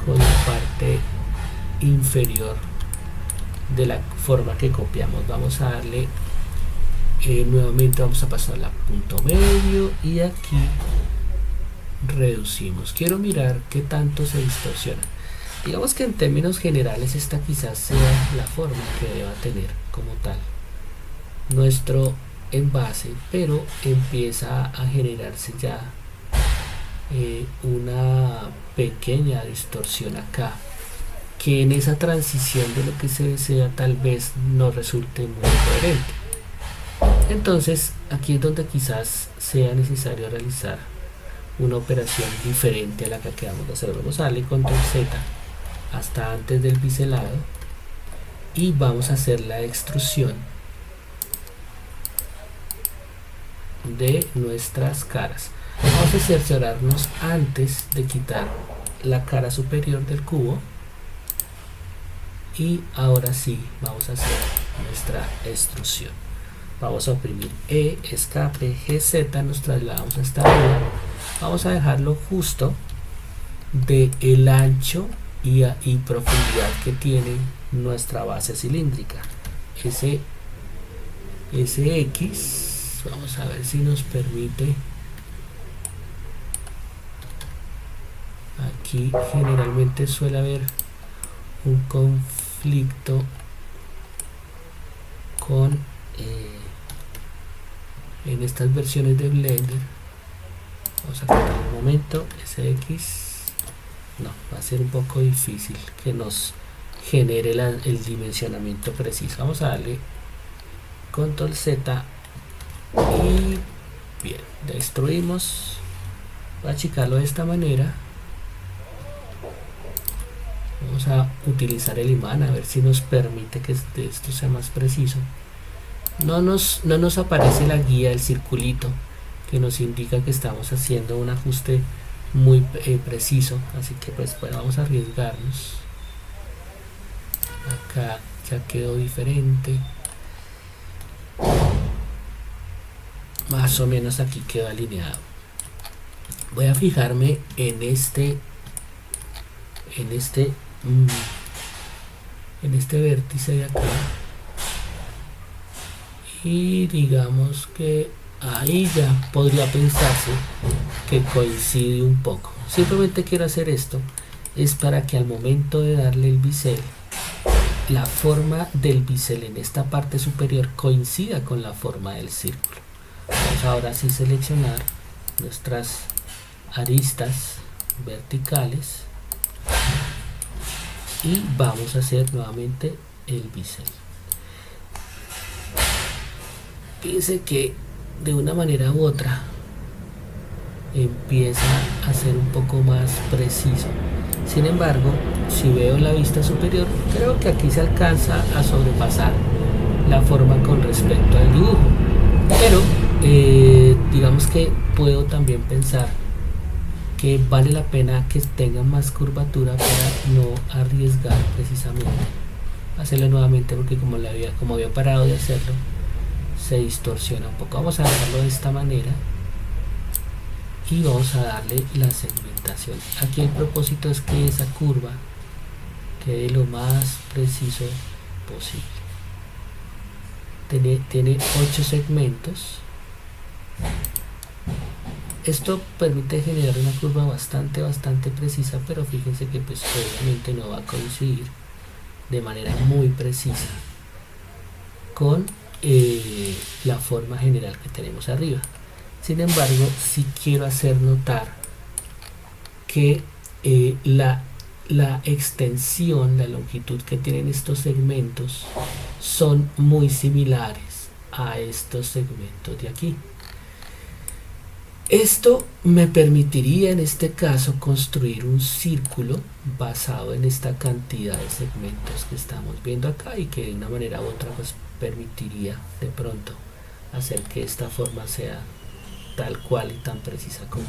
Speaker 1: con la parte inferior de la forma que copiamos. Vamos a darle nuevamente, vamos a pasar a punto medio y aquí reducimos. Quiero mirar qué tanto se distorsiona. Digamos que en términos generales esta quizás sea la forma que deba tener como tal nuestro envase, pero empieza a generarse ya una pequeña distorsión acá, que en esa transición de lo que se desea tal vez no resulte muy coherente. Entonces aquí es donde quizás sea necesario realizar una operación diferente a la que acabamos de hacer. Vamos a darle control Z hasta antes del biselado y vamos a hacer la extrusión de nuestras caras. Vamos a cerciorarnos antes de quitar la cara superior del cubo y ahora sí vamos a hacer nuestra extrusión. Vamos a oprimir escape GZ, nos trasladamos hasta arriba, vamos a dejarlo justo de el ancho y profundidad que tiene nuestra base cilíndrica. Ese X, vamos a ver si nos permite. Aquí generalmente suele haber un conflicto con en estas versiones de Blender. Vamos a quitar un momento ese X. No, va a ser un poco difícil que nos genere el dimensionamiento preciso. Vamos a darle control Z y bien, destruimos. Voy a achicarlo de esta manera. Vamos a utilizar el imán a ver si nos permite que esto sea más preciso. No nos aparece la guía, el circulito que nos indica que estamos haciendo un ajuste muy preciso, así que pues bueno, vamos a arriesgarnos. Acá ya quedó diferente, más o menos aquí quedó alineado. Voy a fijarme en este vértice de acá y digamos que ahí ya podría pensarse que coincide un poco. Simplemente quiero hacer esto es para que al momento de darle el bisel, la forma del bisel en esta parte superior coincida con la forma del círculo. Vamos ahora sí seleccionar nuestras aristas verticales y vamos a hacer nuevamente el bisel. Fíjense que de una manera u otra empieza a ser un poco más preciso. Sin embargo, si veo la vista superior, creo que aquí se alcanza a sobrepasar la forma con respecto al dibujo, pero digamos que puedo también pensar que vale la pena que tenga más curvatura para no arriesgar precisamente hacerlo nuevamente, porque como había parado de hacerlo, se distorsiona un poco. Vamos a dejarlo de esta manera y vamos a darle la segmentación. orientación. Aquí el propósito es que esa curva quede lo más preciso posible. Tiene 8 segmentos. Esto permite generar una curva bastante precisa, pero fíjense que pues obviamente no va a coincidir de manera muy precisa con la forma general que tenemos arriba. Sin embargo, sí quiero hacer notar que la extensión, la longitud que tienen estos segmentos son muy similares a estos segmentos de aquí. Esto me permitiría en este caso construir un círculo basado en esta cantidad de segmentos que estamos viendo acá, y que de una manera u otra pues permitiría de pronto hacer que esta forma sea tal cual y tan precisa como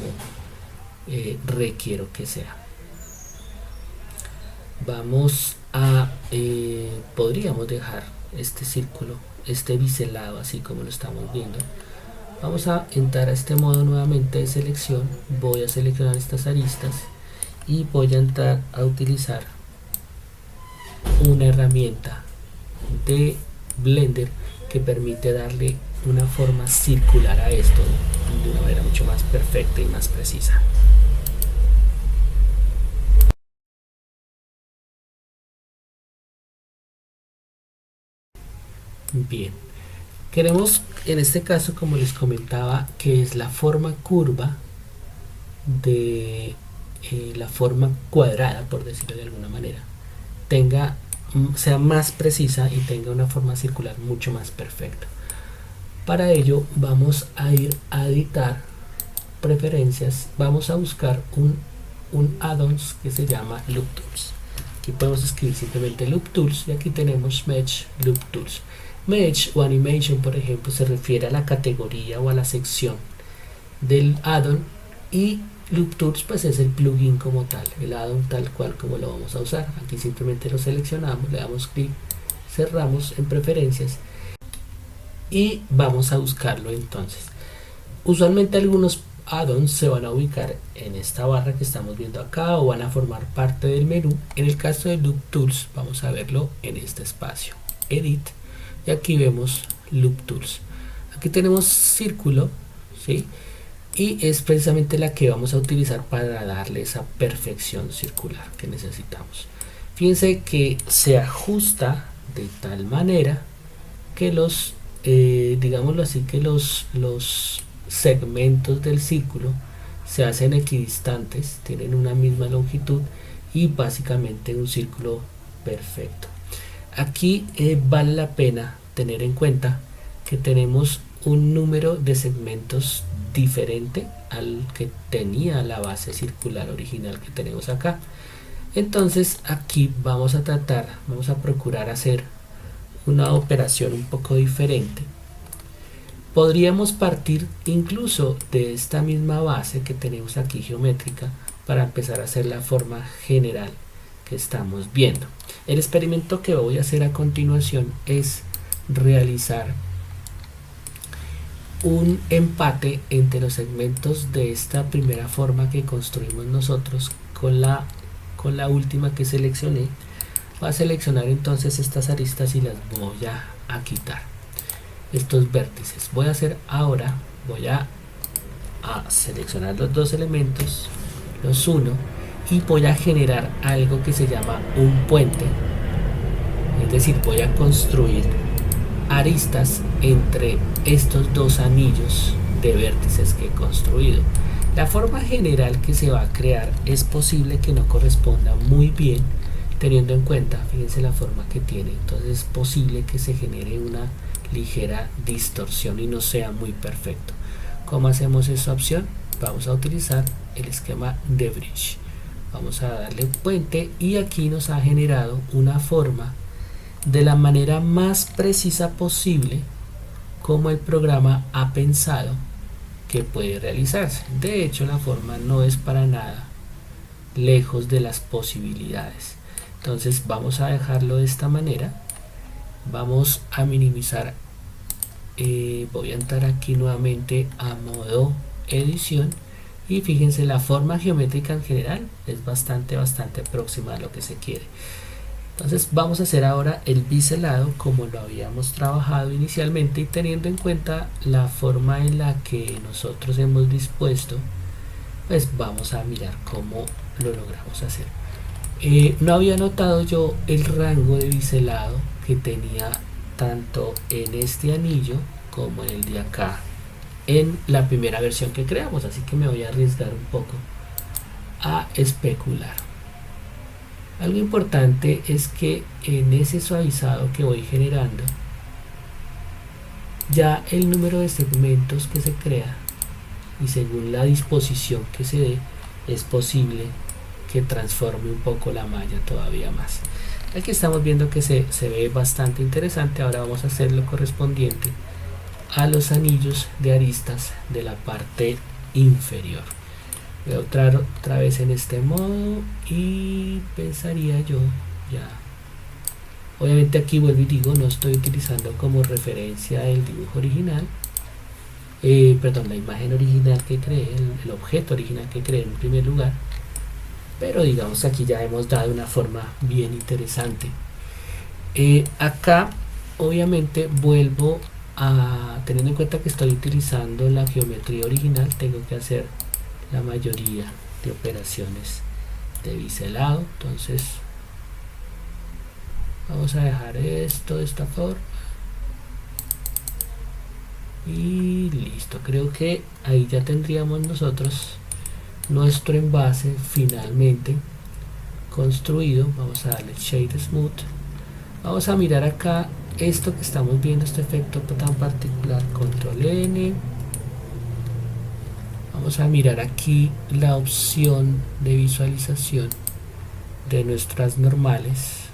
Speaker 1: requiero que sea. Vamos a podríamos dejar este círculo, este biselado así como lo estamos viendo. Vamos a entrar a este modo nuevamente de selección. Voy a seleccionar estas aristas y voy a entrar a utilizar una herramienta de Blender que permite darle una forma circular a esto de una manera mucho más perfecta y más precisa. Bien, queremos en este caso, como les comentaba, que es la forma curva de la forma cuadrada, por decirlo de alguna manera, sea más precisa y tenga una forma circular mucho más perfecta. Para ello vamos a ir a editar preferencias, vamos a buscar un add-ons que se llama Loop Tools. Aquí podemos escribir simplemente Loop Tools y aquí tenemos Mesh Loop Tools. Mesh o Animation, por ejemplo, se refiere a la categoría o a la sección del add-on, y Loop Tools pues es el plugin como tal, el add-on tal cual como lo vamos a usar. Aquí simplemente lo seleccionamos, le damos clic, cerramos en preferencias y vamos a buscarlo. Entonces, usualmente algunos add-ons se van a ubicar en esta barra que estamos viendo acá o van a formar parte del menú. En el caso de Loop Tools vamos a verlo en este espacio, Edit, y aquí vemos Loop Tools. Aquí tenemos círculo, ¿sí? Y es precisamente la que vamos a utilizar para darle esa perfección circular que necesitamos. Fíjense que se ajusta de tal manera que los digámoslo así, que los segmentos del círculo se hacen equidistantes, tienen una misma longitud y básicamente un círculo perfecto. Aquí vale la pena tener en cuenta que tenemos un número de segmentos diferente al que tenía la base circular original que tenemos acá. Entonces aquí vamos a procurar hacer una operación un poco diferente. Podríamos partir incluso de esta misma base que tenemos aquí geométrica para empezar a hacer la forma general que estamos viendo. El experimento que voy a hacer a continuación es realizar un empate entre los segmentos de esta primera forma que construimos nosotros con la última que seleccioné. Voy a seleccionar entonces estas aristas y las voy a quitar, estos vértices. Voy a seleccionar los dos elementos, los uno, y voy a generar algo que se llama un puente. Es decir, voy a construir aristas entre estos dos anillos de vértices que he construido. La forma general que se va a crear es posible que no corresponda muy bien, teniendo en cuenta, fíjense la forma que tiene. Entonces es posible que se genere una ligera distorsión y no sea muy perfecto. ¿Cómo hacemos esa opción? Vamos a utilizar el esquema de Bridge. Vamos a darle un puente y aquí nos ha generado una forma de la manera más precisa posible como el programa ha pensado que puede realizarse. De hecho, la forma no es para nada lejos de las posibilidades. Entonces vamos a dejarlo de esta manera. Vamos a minimizar. Voy a entrar aquí nuevamente a modo edición Y fíjense, la forma geométrica en general es bastante próxima a lo que se quiere. Entonces vamos a hacer ahora el biselado como lo habíamos trabajado inicialmente, y teniendo en cuenta la forma en la que nosotros hemos dispuesto, pues vamos a mirar cómo lo logramos hacer. No había notado yo el rango de biselado que tenía tanto en este anillo como en el de acá en la primera versión que creamos, así que me voy a arriesgar un poco a especular. Algo importante es que en ese suavizado que voy generando, ya el número de segmentos que se crea y según la disposición que se dé, es posible que transforme un poco la malla todavía más. Aquí estamos viendo que se ve bastante interesante. Ahora vamos a hacer lo correspondiente a los anillos de aristas de la parte inferior. Voy a otra vez en este modo y pensaría yo ya. Obviamente aquí vuelvo y digo, no estoy utilizando como referencia el dibujo original, perdón, la imagen original que creé, el objeto original que creé en primer lugar, pero digamos que aquí ya hemos dado una forma bien interesante. Acá obviamente vuelvo a, teniendo en cuenta que estoy utilizando la geometría original, tengo que hacer la mayoría de operaciones de biselado. Entonces vamos a dejar esto de esta forma y listo. Creo que ahí ya tendríamos nosotros nuestro envase finalmente construido. Vamos a darle Shade Smooth. Vamos a mirar acá esto que estamos viendo, este efecto tan particular. Control N. Vamos a mirar aquí la opción de visualización de nuestras normales.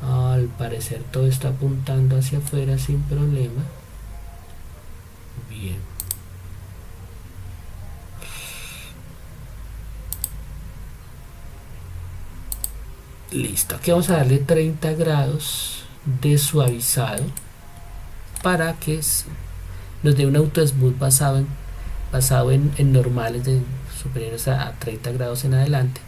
Speaker 1: Al parecer todo está apuntando hacia afuera sin problema. Bien. Listo, aquí vamos a darle 30 grados de suavizado para que nos dé un auto smooth basado en normales de superiores a 30 grados en adelante,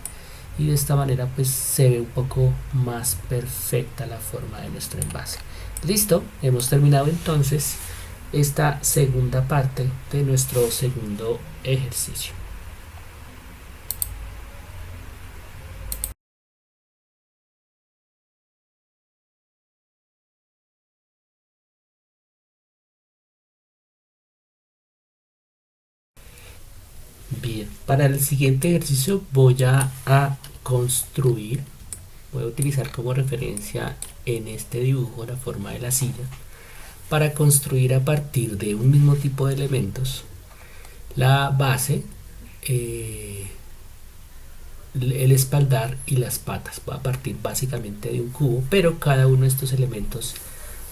Speaker 1: y de esta manera pues se ve un poco más perfecta la forma de nuestro envase. Listo, hemos terminado entonces esta segunda parte de nuestro segundo ejercicio. Bien, para el siguiente ejercicio voy a construir, voy a utilizar como referencia en este dibujo la forma de la silla para construir a partir de un mismo tipo de elementos la base, el espaldar y las patas. Va a partir básicamente de un cubo, pero cada uno de estos elementos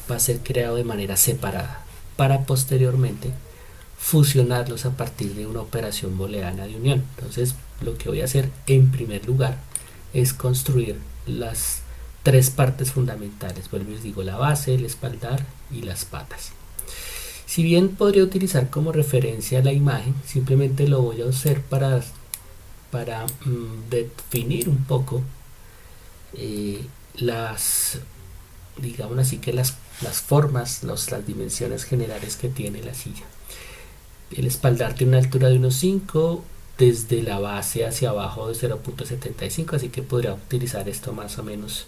Speaker 1: va a ser creado de manera separada para posteriormente fusionarlos a partir de una operación booleana de unión. Entonces lo que voy a hacer en primer lugar es construir las tres partes fundamentales. Vuelvo y les digo, la base, el espaldar y las patas. Si bien podría utilizar como referencia la imagen, simplemente lo voy a hacer para definir un poco digamos así, que las formas, las dimensiones generales que tiene la silla. El espaldar tiene una altura de unos 5, desde la base hacia abajo de 0.75, así que podría utilizar esto más o menos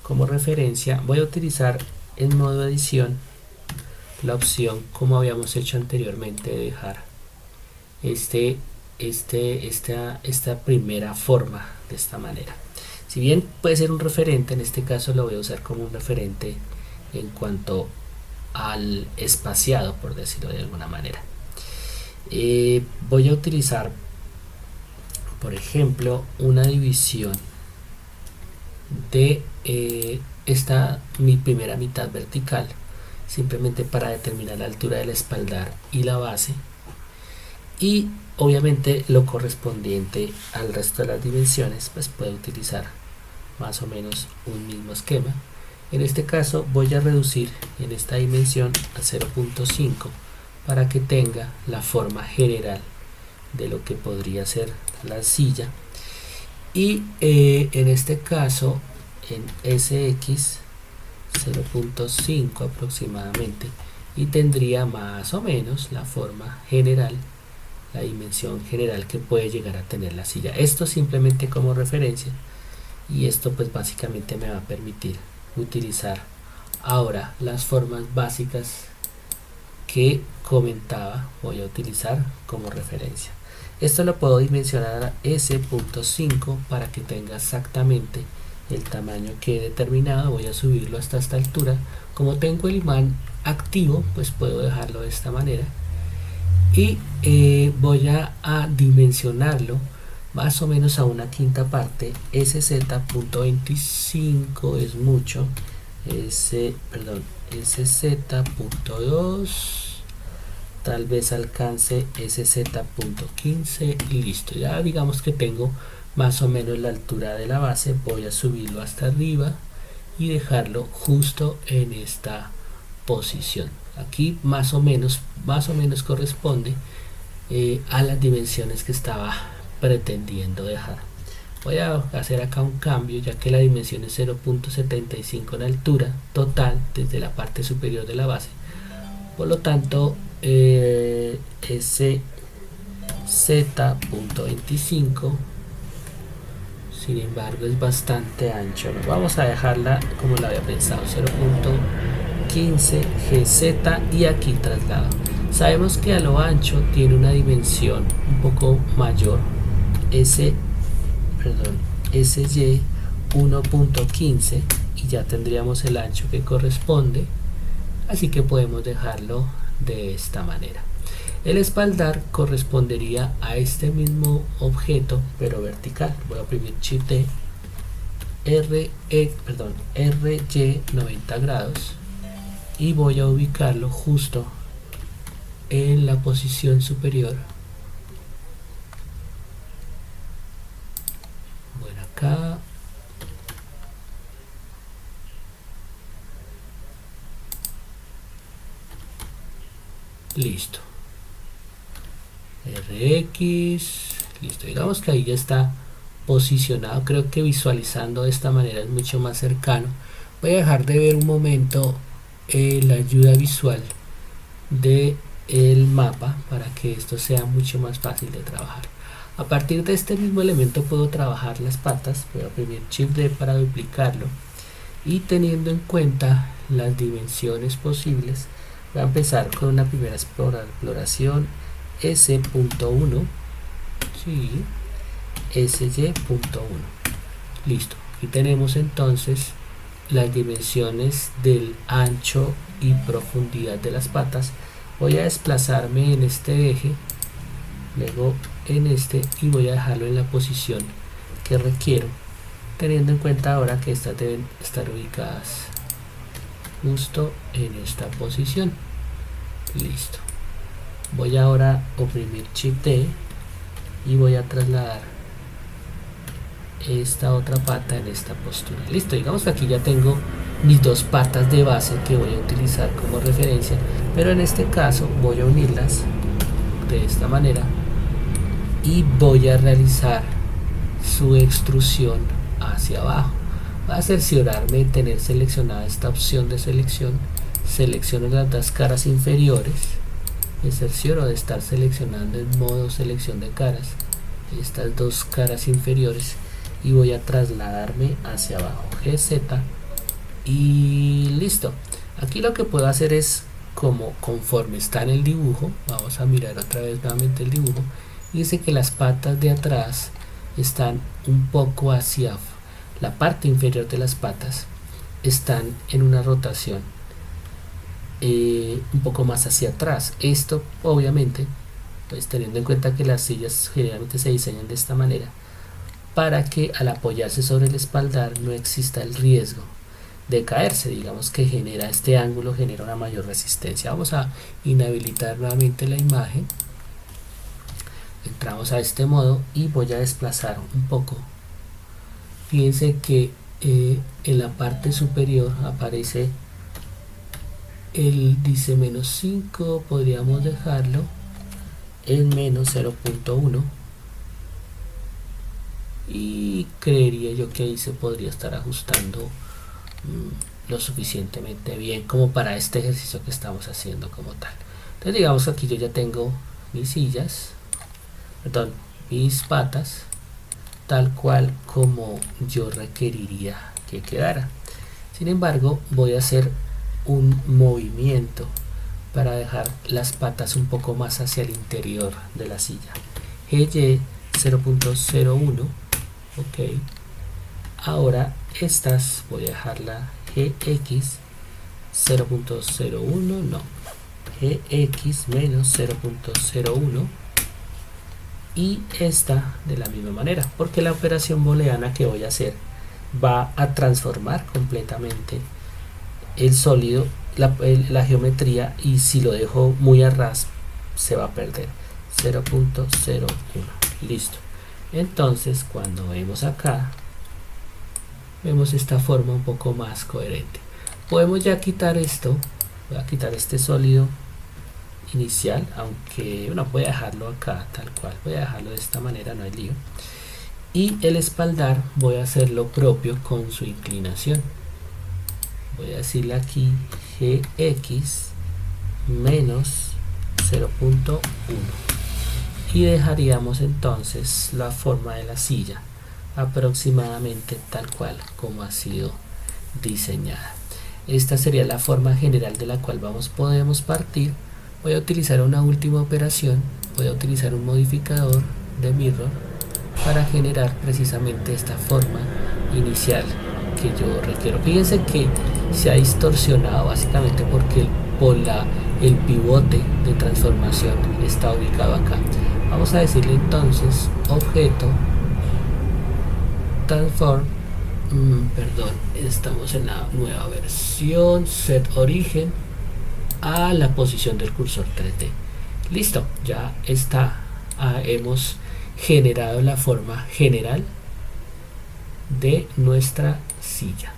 Speaker 1: como referencia. Voy a utilizar en modo edición la opción, como habíamos hecho anteriormente, de dejar esta primera forma de esta manera. Si bien puede ser un referente, en este caso lo voy a usar como un referente en cuanto al espaciado, por decirlo de alguna manera. Voy a utilizar, por ejemplo, una división de mi primera mitad vertical, simplemente para determinar la altura del espaldar y la base, y obviamente lo correspondiente al resto de las dimensiones pues puedo utilizar más o menos un mismo esquema. En este caso voy a reducir en esta dimensión a 0.5 para que tenga la forma general de lo que podría ser la silla. Y en este caso en SX 0.5 aproximadamente, y tendría más o menos la forma general, la dimensión general que puede llegar a tener la silla. Esto simplemente como referencia, y esto pues básicamente me va a permitir utilizar ahora las formas básicas que comentaba. Voy a utilizar como referencia. Esto lo puedo dimensionar a S.5 para que tenga exactamente el tamaño que he determinado. Voy a subirlo hasta esta altura. Como tengo el imán activo, pues puedo dejarlo de esta manera, y voy a dimensionarlo más o menos a una quinta parte. SZ.25 es mucho, SZ.2, tal vez alcance SZ.15 y listo. Ya digamos que tengo más o menos la altura de la base. Voy a subirlo hasta arriba y dejarlo justo en esta posición. Aquí más o menos corresponde a las dimensiones que estaba pretendiendo dejar. Voy a hacer acá un cambio, ya que la dimensión es 0.75 en altura total desde la parte superior de la base. Por lo tanto, ese Z.25 sin embargo es bastante ancho. Vamos a dejarla como la había pensado, 0.15 GZ, y aquí traslado. Sabemos que a lo ancho tiene una dimensión un poco mayor, SY 1.15, y ya tendríamos el ancho que corresponde, así que podemos dejarlo de esta manera. El espaldar correspondería a este mismo objeto pero vertical. Voy a oprimir Shift D, RY 90 grados, y voy a ubicarlo justo en la posición superior. Bueno, acá listo. RX, listo. Digamos que ahí ya está posicionado. Creo que visualizando de esta manera es mucho más cercano. Voy a dejar de ver un momento la ayuda visual de el mapa para que esto sea mucho más fácil de trabajar. A partir de este mismo elemento puedo trabajar las patas. Voy a oprimir Shift D para duplicarlo, y teniendo en cuenta las dimensiones posibles, voy a empezar con una primera exploración. S.1, sí, SY.1. Listo. Y tenemos entonces las dimensiones del ancho y profundidad de las patas. Voy a desplazarme en este eje, luego en este, y voy a dejarlo en la posición que requiero, teniendo en cuenta ahora que estas deben estar ubicadas justo en esta posición. Listo. Voy ahora a oprimir Shift D y voy a trasladar esta otra pata en esta postura. Listo, digamos que aquí ya tengo mis dos patas de base que voy a utilizar como referencia, pero en este caso voy a unirlas de esta manera y voy a realizar su extrusión hacia abajo. Voy a cerciorarme de tener seleccionada esta opción de selección. Selecciono las dos caras inferiores. Me cercioro de estar seleccionando en modo selección de caras estas dos caras inferiores, y voy a trasladarme hacia abajo, GZ, y listo. Aquí lo que puedo hacer es, como conforme está en el dibujo, vamos a mirar otra vez nuevamente el dibujo, dice que las patas de atrás están un poco hacia la parte inferior de las patas, están en una rotación un poco más hacia atrás. Esto obviamente pues teniendo en cuenta que las sillas generalmente se diseñan de esta manera para que al apoyarse sobre el espaldar no exista el riesgo de caerse. Digamos que genera este ángulo, genera una mayor resistencia. Vamos a inhabilitar nuevamente la imagen, entramos a este modo y voy a desplazar un poco. Fíjense que en la parte superior aparece dice -5, podríamos dejarlo en menos 0.1 y creería yo que ahí se podría estar ajustando lo suficientemente bien como para este ejercicio que estamos haciendo como tal. Entonces digamos que aquí yo ya tengo mis sillas, perdón, mis patas tal cual como yo requeriría que quedara. Sin embargo, voy a hacer un movimiento para dejar las patas un poco más hacia el interior de la silla. GY 0.01, ok. Ahora estas voy a dejarla GX 0.01, no, GX menos 0.01 y esta de la misma manera, porque la operación booleana que voy a hacer va a transformar completamente el sólido, la geometría, y si lo dejo muy a ras se va a perder. 0.01, listo. Entonces cuando vemos acá vemos esta forma un poco más coherente. Podemos ya quitar esto, voy a quitar este sólido inicial, aunque uno puede dejarlo acá tal cual, voy a dejarlo de esta manera, no hay lío. Y el espaldar voy a hacer lo propio con su inclinación, voy a decirle aquí GX menos 0.1 y dejaríamos entonces la forma de la silla aproximadamente tal cual como ha sido diseñada. Esta sería la forma general de la cual podemos partir. Voy a utilizar una última operación, voy a utilizar un modificador de mirror para generar precisamente esta forma inicial que yo requiero. Fíjense que se ha distorsionado básicamente porque el pivote de transformación está ubicado acá. Vamos a decirle entonces objeto transform, perdón, estamos en la nueva versión, set origen a la posición del cursor 3D. Listo, ya está, hemos generado la forma general de nuestra silla.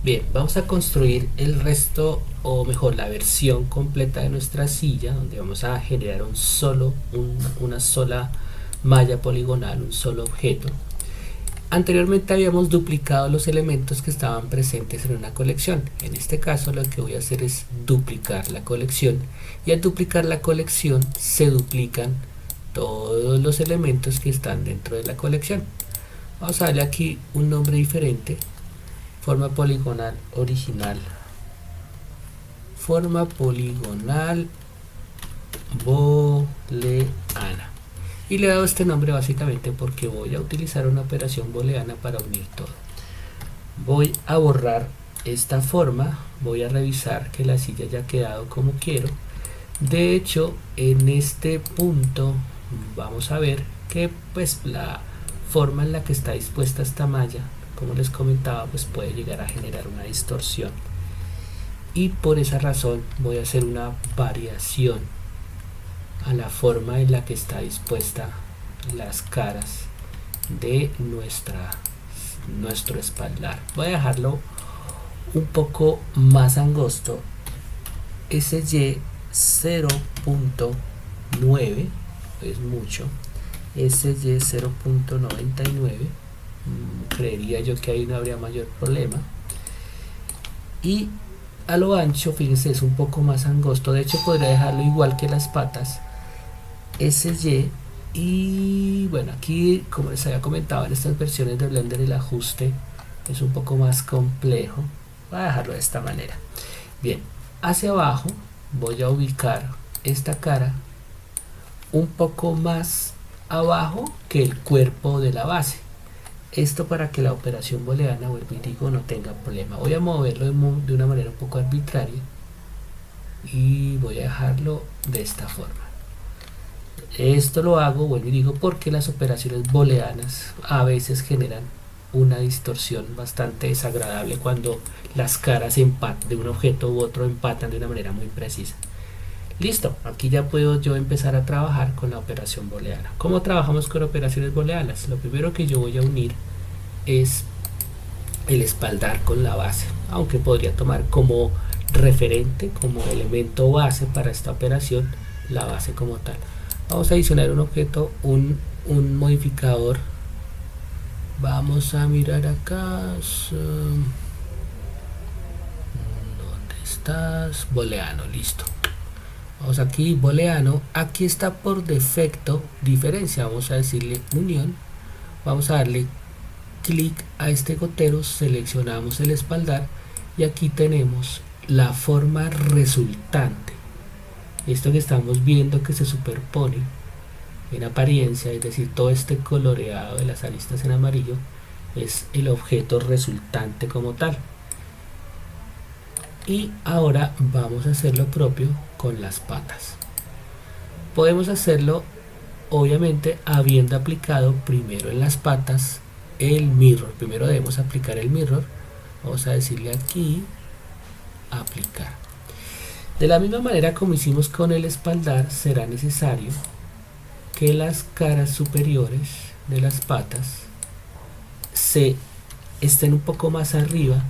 Speaker 1: Bien, vamos a construir el resto, o mejor la versión completa de nuestra silla, donde vamos a generar una sola malla poligonal, un solo objeto. Anteriormente habíamos duplicado los elementos que estaban presentes en una colección. En este caso lo que voy a hacer es duplicar la colección, y al duplicar la colección se duplican todos los elementos que están dentro de la colección. Vamos a darle aquí un nombre diferente: forma poligonal original, forma poligonal booleana. Y le he dado este nombre básicamente porque voy a utilizar una operación booleana para unir todo. Voy a borrar esta forma, voy a revisar que la silla haya quedado como quiero. De hecho, en este punto vamos a ver que pues la forma en la que está dispuesta esta malla, como les comentaba, pues puede llegar a generar una distorsión, y por esa razón voy a hacer una variación a la forma en la que está dispuesta las caras de nuestro espaldar. Voy a dejarlo un poco más angosto, SY 0.9 es mucho, SY 0.99, creería yo que ahí no habría mayor problema. Y a lo ancho, fíjense, es un poco más angosto, de hecho podría dejarlo igual que las patas, SY. Y bueno, aquí como les había comentado, en estas versiones de Blender el ajuste es un poco más complejo. Voy a dejarlo de esta manera. Bien, hacia abajo voy a ubicar esta cara un poco más abajo que el cuerpo de la base. Esto para que la operación booleana, vuelvo y digo, no tenga problema. Voy a moverlo de una manera un poco arbitraria y voy a dejarlo de esta forma. Esto lo hago, vuelvo y digo, porque las operaciones booleanas a veces generan una distorsión bastante desagradable cuando las caras de un objeto u otro empatan de una manera muy precisa. Listo, aquí ya puedo yo empezar a trabajar con la operación booleana. ¿Cómo trabajamos con operaciones booleanas? Lo primero que yo voy a unir es el espaldar con la base, aunque podría tomar como referente, como elemento base para esta operación, la base como tal. Vamos a adicionar un objeto, un modificador. Vamos a mirar acá. ¿Dónde estás? Booleano, listo. Vamos aquí, booleano. Aquí está por defecto diferencia. Vamos a decirle unión. Vamos a darle clic a este gotero, seleccionamos el espaldar y aquí tenemos la forma resultante. Esto que estamos viendo que se superpone en apariencia, es decir, todo este coloreado de las aristas en amarillo, es el objeto resultante como tal. Y ahora vamos a hacer lo propio con las patas. Podemos hacerlo obviamente habiendo aplicado primero en las patas el mirror. Primero debemos aplicar el mirror. Vamos a decirle aquí aplicar. De la misma manera como hicimos con el espaldar, será necesario que las caras superiores de las patas se estén un poco más arriba,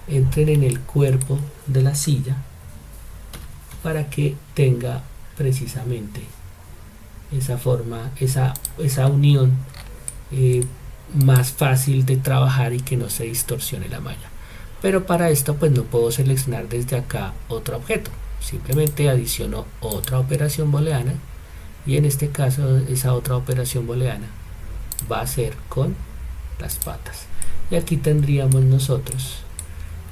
Speaker 1: entren en el cuerpo de la silla para que tenga precisamente esa forma, esa unión más fácil de trabajar y que no se distorsione la malla. Pero para esto pues no puedo seleccionar desde acá otro objeto, simplemente adiciono otra operación booleana y en este caso esa otra operación booleana va a ser con las patas y aquí tendríamos nosotros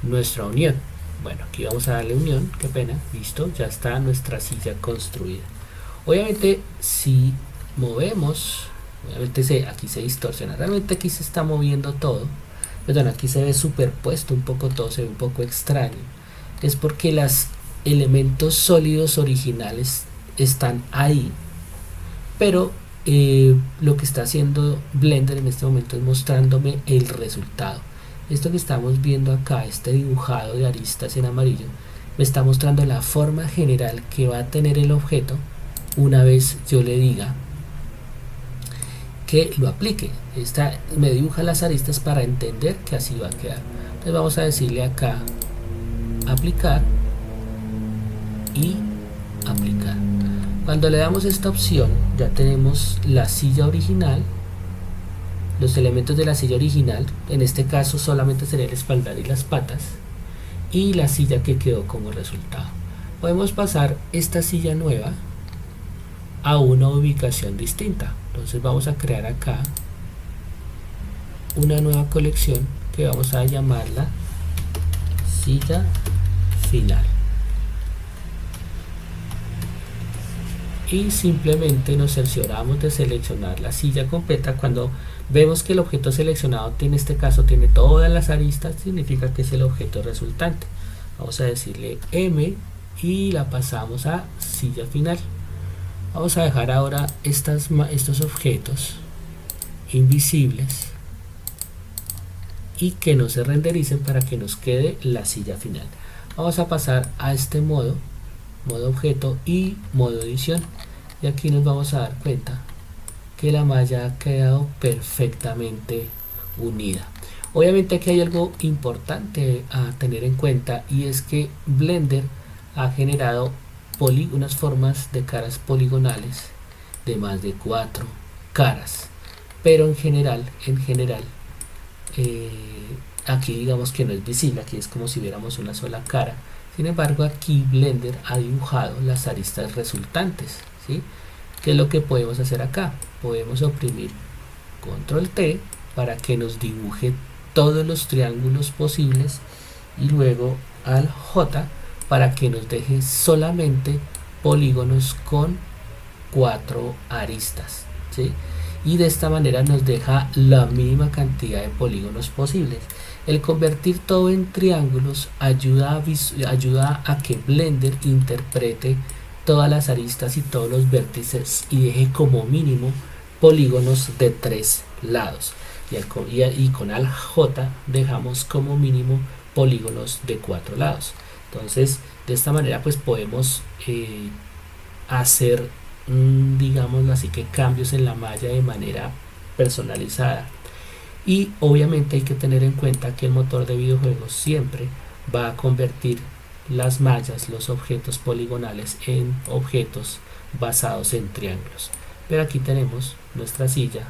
Speaker 1: nuestra unión. Bueno, aquí vamos a darle unión, qué pena, listo, ya está nuestra silla construida. Obviamente si movemos, obviamente aquí se distorsiona, realmente aquí se está moviendo todo, perdón, aquí se ve superpuesto un poco todo, se ve un poco extraño, es porque los elementos sólidos originales están ahí, pero lo que está haciendo Blender en este momento es mostrándome el resultado. Esto que estamos viendo acá, este dibujado de aristas en amarillo, me está mostrando la forma general que va a tener el objeto una vez yo le diga que lo aplique. Me dibuja las aristas para entender que así va a quedar. Entonces vamos a decirle acá aplicar y aplicar. Cuando le damos esta opción ya tenemos la silla original, los elementos de la silla original, en este caso solamente sería el espaldar y las patas, y la silla que quedó como resultado. Podemos pasar esta silla nueva a una ubicación distinta. Entonces vamos a crear acá una nueva colección que vamos a llamarla silla final. Y simplemente nos cercioramos de seleccionar la silla completa. Cuando vemos que el objeto seleccionado en este caso tiene todas las aristas, significa que es el objeto resultante. Vamos a decirle M y la pasamos a silla final. Vamos a dejar ahora estos objetos invisibles y que no se rendericen para que nos quede la silla final. Vamos a pasar a este modo objeto y modo edición, y aquí nos vamos a dar cuenta que la malla ha quedado perfectamente unida. Obviamente aquí hay algo importante a tener en cuenta, y es que Blender ha generado unas formas de caras poligonales de más de 4 caras, pero en general aquí digamos que no es visible, aquí es como si viéramos una sola cara. Sin embargo, aquí Blender ha dibujado las aristas resultantes, ¿sí? ¿Qué es lo que podemos hacer acá? Podemos oprimir Control T para que nos dibuje todos los triángulos posibles y luego al J para que nos deje solamente polígonos con 4 aristas, ¿sí? Y de esta manera nos deja la mínima cantidad de polígonos posibles. El convertir todo en triángulos ayuda a que Blender interprete todas las aristas y todos los vértices y deje como mínimo polígonos de 3 lados. Y con Alt J dejamos como mínimo polígonos de 4 lados. Entonces de esta manera pues podemos hacer digamos así que cambios en la malla de manera personalizada. Y obviamente hay que tener en cuenta que el motor de videojuegos siempre va a convertir las mallas, los objetos poligonales, en objetos basados en triángulos. Pero aquí tenemos nuestra silla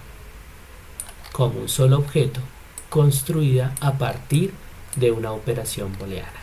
Speaker 1: como un solo objeto construida a partir de una operación booleana.